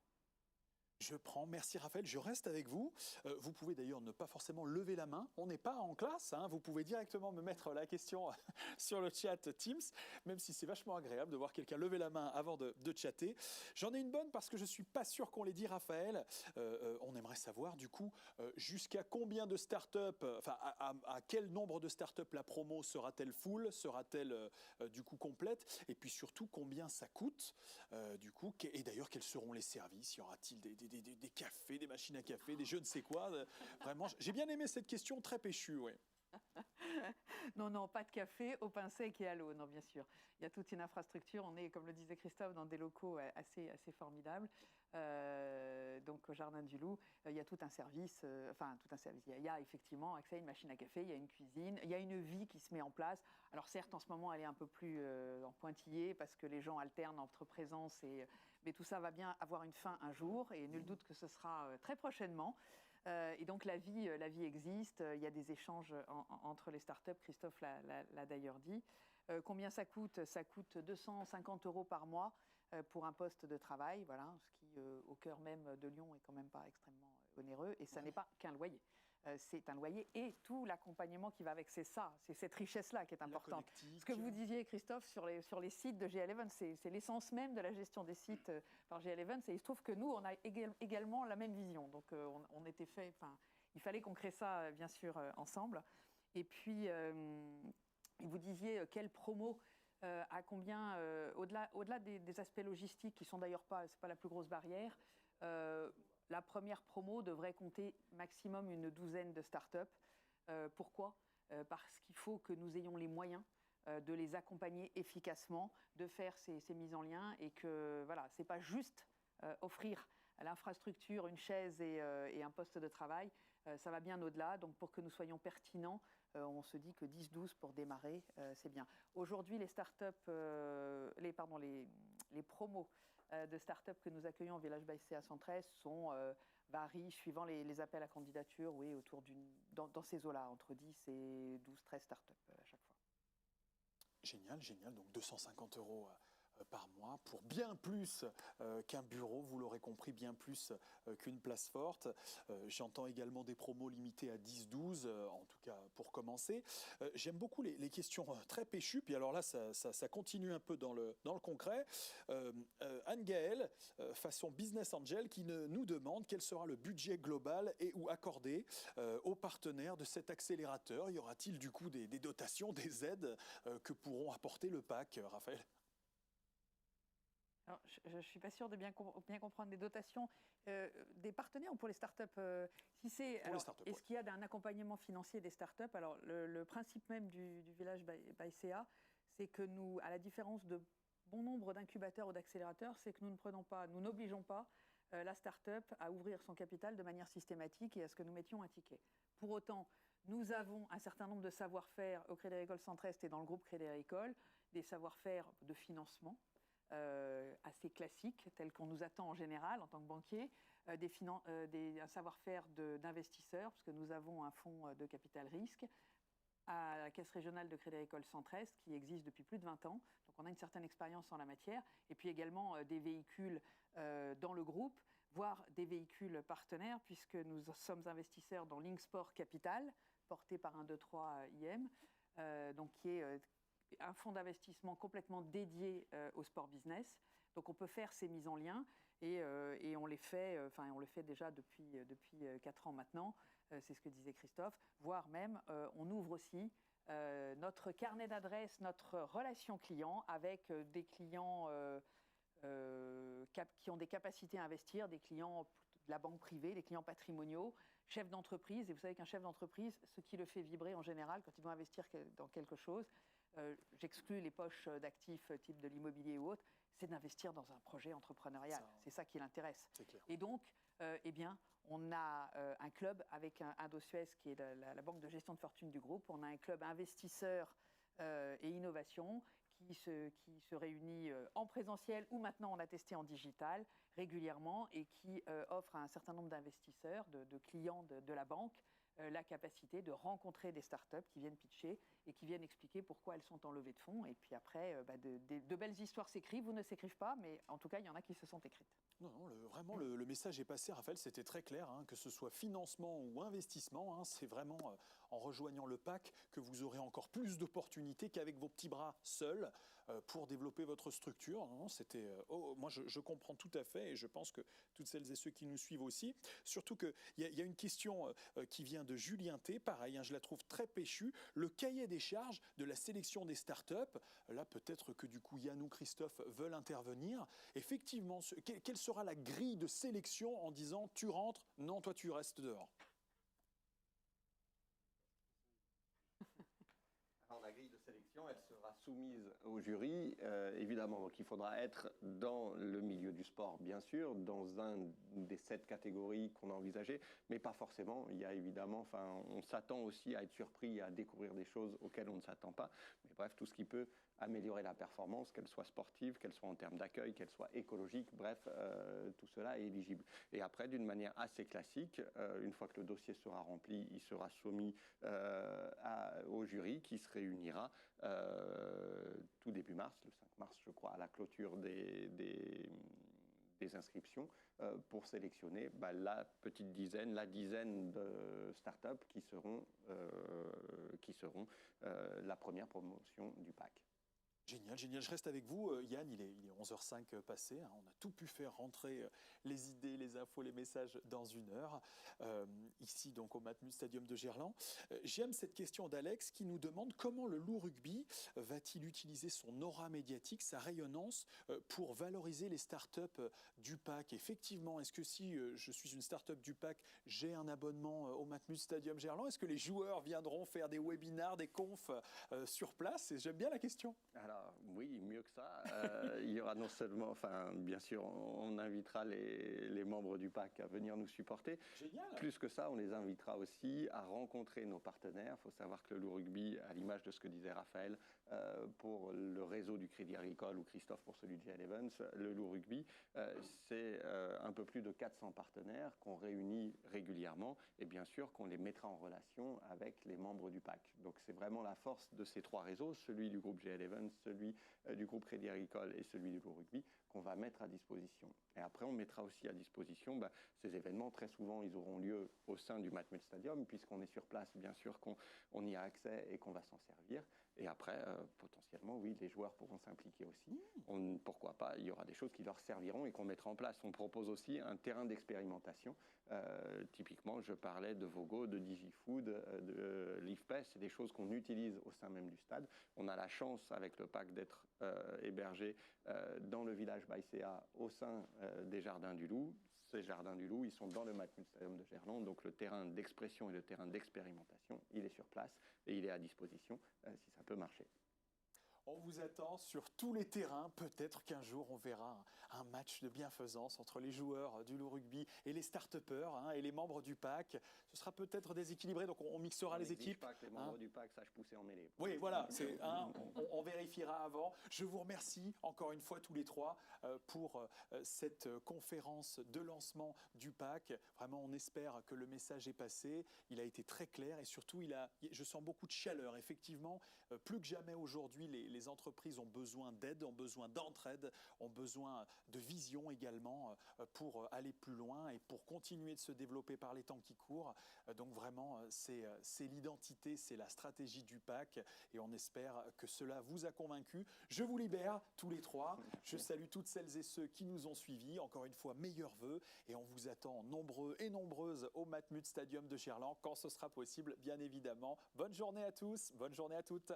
[SPEAKER 1] Je prends, merci Raphaël, je reste avec vous. Vous pouvez d'ailleurs ne pas forcément lever la main, on n'est pas en classe, hein. Vous pouvez directement me mettre la question sur le chat Teams, même si c'est vachement agréable de voir quelqu'un lever la main avant de chatter. J'en ai une bonne parce que je ne suis pas sûr qu'on l'ait dit, Raphaël. On aimerait savoir du coup jusqu'à combien de startups, enfin à quel nombre de startups la promo sera-t-elle full, sera-t-elle du coup complète, et puis surtout combien ça coûte du coup, et d'ailleurs quels seront les services, y aura-t-il des cafés, des machines à café, des je ne sais quoi. Vraiment, j'ai bien aimé cette question, très péchue, oui.
[SPEAKER 4] Non, pas de café, au pain sec et à l'eau, non, bien sûr. Il y a toute une infrastructure. On est, comme le disait Christophe, dans des locaux assez formidables. Donc, au Jardin du Loup, il y a tout un service. Il y a effectivement accès à une machine à café, il y a une cuisine, il y a une vie qui se met en place. Alors, certes, en ce moment, elle est un peu plus en pointillé parce que les gens alternent entre présence mais tout ça va bien avoir une fin un jour, et nul doute que ce sera très prochainement. Et donc la vie existe, il y a des échanges entre les startups, Christophe l'a d'ailleurs dit. Combien ça coûte? Ça coûte 250 € par mois pour un poste de travail, voilà, ce qui au cœur même de Lyon est quand même pas extrêmement onéreux, et ça n'est pas qu'un loyer. C'est un loyer et tout l'accompagnement qui va avec. C'est cette richesse-là qui est importante. Ce que vous disiez, Christophe, sur les sites de GL Events, c'est l'essence même de la gestion des sites par GL Events, et il se trouve que nous, on a également la même vision. Donc, il fallait qu'on crée ça, bien sûr, ensemble. Et puis, vous disiez quelle promo à combien, au-delà des aspects logistiques qui sont d'ailleurs c'est pas la plus grosse barrière, la première promo devrait compter maximum une douzaine de startups. Pourquoi ? Parce qu'il faut que nous ayons les moyens de les accompagner efficacement, de faire ces mises en lien et que voilà, c'est pas juste offrir à l'infrastructure une chaise et un poste de travail, ça va bien au-delà. Donc pour que nous soyons pertinents, on se dit que 10-12 pour démarrer, c'est bien. Aujourd'hui, les startups, les promos de startups que nous accueillons au Village ByCA 113 varient suivant les appels à candidature, oui, dans ces eaux-là, entre 10 et 12-13 startups à chaque fois.
[SPEAKER 1] Génial, génial. Donc 250 € par mois pour bien plus qu'un bureau, vous l'aurez compris, bien plus qu'une place forte. J'entends également des promos limitées à 10-12, en tout cas pour commencer. J'aime beaucoup les questions très péchues, puis alors là, ça continue un peu dans le concret. Anne-Gaëlle, façon Business Angel, qui nous demande quel sera le budget global et ou accordé aux partenaires de cet accélérateur. Y aura-t-il du coup des dotations, des aides que pourront apporter le PAC, Raphaël ?
[SPEAKER 4] Alors, je ne suis pas sûre de bien comprendre des dotations des partenaires ou pour les startups. Est-ce qu'il y a un accompagnement financier des startups? Alors, le principe même du Village ByCA, c'est que nous, à la différence de bon nombre d'incubateurs ou d'accélérateurs, c'est que nous n'obligeons pas la startup à ouvrir son capital de manière systématique et à ce que nous mettions un ticket. Pour autant, nous avons un certain nombre de savoir-faire au Crédit Agricole Centre-Est et dans le groupe Crédit Agricole, des savoir-faire de financement, assez classiques, tels qu'on nous attend en général en tant que banquier, un savoir-faire d'investisseurs, parce que nous avons un fonds de capital risque à la Caisse régionale de Crédit Agricole Centre-Est qui existe depuis plus de 20 ans. Donc on a une certaine expérience en la matière. Et puis également des véhicules dans le groupe, voire des véhicules partenaires, puisque nous sommes investisseurs dans Linksport Capital, porté par un 2-3 IM, donc qui est un fonds d'investissement complètement dédié au sport business. Donc on peut faire ces mises en lien et on les fait, on le fait déjà depuis 4 ans maintenant, c'est ce que disait Christophe, voire même on ouvre aussi notre carnet d'adresses, notre relation client avec des clients qui ont des capacités à investir, des clients de la banque privée, des clients patrimoniaux, chefs d'entreprise. Et vous savez qu'un chef d'entreprise, ce qui le fait vibrer en général quand il doit investir dans quelque chose, j'exclus les poches d'actifs type de l'immobilier ou autre, c'est d'investir dans un projet entrepreneurial. C'est ça qui l'intéresse. Et donc, on a un club avec Indosuez, qui est la banque de gestion de fortune du groupe. On a un club investisseurs et innovation qui se réunit en présentiel ou maintenant on a testé en digital régulièrement et qui offre à un certain nombre d'investisseurs, de clients de la banque, la capacité de rencontrer des startups qui viennent pitcher et qui viennent expliquer pourquoi elles sont en levée de fonds. Et puis après, de belles histoires s'écrivent ou ne s'écrivent pas, mais en tout cas, il y en a qui se sont écrites.
[SPEAKER 1] Non, vraiment, le message est passé, Raphaël, c'était très clair, que ce soit financement ou investissement, c'est vraiment en rejoignant le PAC que vous aurez encore plus d'opportunités qu'avec vos petits bras seuls pour développer votre structure. Moi, je comprends tout à fait et je pense que toutes celles et ceux qui nous suivent aussi. Surtout qu'il y a une question qui vient de Julien T, pareil, je la trouve très péchue. Le cahier des charges de la sélection des startups, là peut-être que du coup Yann ou Christophe veulent intervenir. Effectivement, quelle sera la grille de sélection en disant tu rentres, non toi tu restes dehors?
[SPEAKER 3] Alors la grille de sélection, elle sera soumise au jury, évidemment. Donc il faudra être dans le milieu du sport, bien sûr, dans un des 7 catégories qu'on a envisagées, mais pas forcément. Il y a évidemment, on s'attend aussi à être surpris, à découvrir des choses auxquelles on ne s'attend pas. Mais bref, tout ce qui peut améliorer la performance, qu'elle soit sportive, qu'elle soit en termes d'accueil, qu'elle soit écologique, bref, tout cela est éligible. Et après, d'une manière assez classique, une fois que le dossier sera rempli, il sera soumis au jury qui se réunira tout début mars, le 5 mars, je crois, à la clôture des inscriptions pour sélectionner la dizaine de startups qui seront la première promotion du PAC.
[SPEAKER 1] Génial, génial. Je reste avec vous. Yann, il est 11h05 passé. On a tout pu faire rentrer les idées, les les infos, les messages dans 1 heure, ici donc au Matmut Stadium de Gerland. J'aime cette question d'Alex qui nous demande comment le loup rugby va-t-il utiliser son aura médiatique, sa rayonnance pour valoriser les startups du PAC. Effectivement, est-ce que si je suis une startup du PAC, j'ai un abonnement au Matmut Stadium Gerland, est-ce que les joueurs viendront faire des webinars, des confs sur place? Et j'aime bien la question.
[SPEAKER 3] Alors oui, mieux que ça. Il y aura non seulement, enfin bien sûr, on invitera les membres du PAC à venir nous supporter.
[SPEAKER 1] Génial.
[SPEAKER 3] Plus que ça, on les invitera aussi à rencontrer nos partenaires. Il faut savoir que le loup rugby, à l'image de ce que disait Raphaël, pour le réseau du Crédit Agricole ou Christophe pour celui de GL Evans, le loup rugby, c'est un peu plus de 400 partenaires qu'on réunit régulièrement et bien sûr qu'on les mettra en relation avec les membres du PAC. Donc c'est vraiment la force de ces 3 réseaux, celui du groupe GL Evans, celui du groupe Crédit Agricole et celui du loup rugby, qu'on va mettre à disposition. Et après, on mettra aussi à disposition ces événements. Très souvent, ils auront lieu au sein du Matmut Stadium, puisqu'on est sur place, bien sûr qu'on y a accès et qu'on va s'en servir. Et après, potentiellement, oui, les joueurs pourront s'impliquer aussi. Pourquoi pas, il y aura des choses qui leur serviront et qu'on mettra en place. On propose aussi un terrain d'expérimentation. Typiquement, je parlais de Vogo, de DigiFood, de LivePass, c'est des choses qu'on utilise au sein même du stade. On a la chance, avec le PAC, d'être hébergé dans le village Baïséa, au sein des Jardins du Loup. Ces Jardins du Loup, ils sont dans le Matmut Stadium de Gerland, donc le terrain d'expression et le terrain d'expérimentation, il est sur place et il est à disposition si ça peut marcher.
[SPEAKER 1] On vous attend sur tous les terrains. Peut-être qu'un jour, on verra un match de bienfaisance entre les joueurs du loup rugby et les start-upers et les membres du PAC. Ce sera peut-être déséquilibré, donc on mixera les équipes.
[SPEAKER 3] Pas que les membres du PAC sachent pousser en mêlée.
[SPEAKER 1] Oui, voilà, on vérifiera avant. Je vous remercie encore une fois tous les 3 pour cette conférence de lancement du PAC. Vraiment, on espère que le message est passé. Il a été très clair et surtout, je sens beaucoup de chaleur. Effectivement, plus que jamais aujourd'hui, les entreprises ont besoin d'aide, ont besoin d'entraide, ont besoin de vision également pour aller plus loin et pour continuer de se développer par les temps qui courent. Donc vraiment, c'est l'identité, c'est la stratégie du PAC et on espère que cela vous a convaincu. Je vous libère tous les 3. Je salue toutes celles et ceux qui nous ont suivis. Encore une fois, meilleurs vœux et on vous attend nombreux et nombreuses au Matmut Stadium de Gerland quand ce sera possible, bien évidemment. Bonne journée à tous, bonne journée à toutes.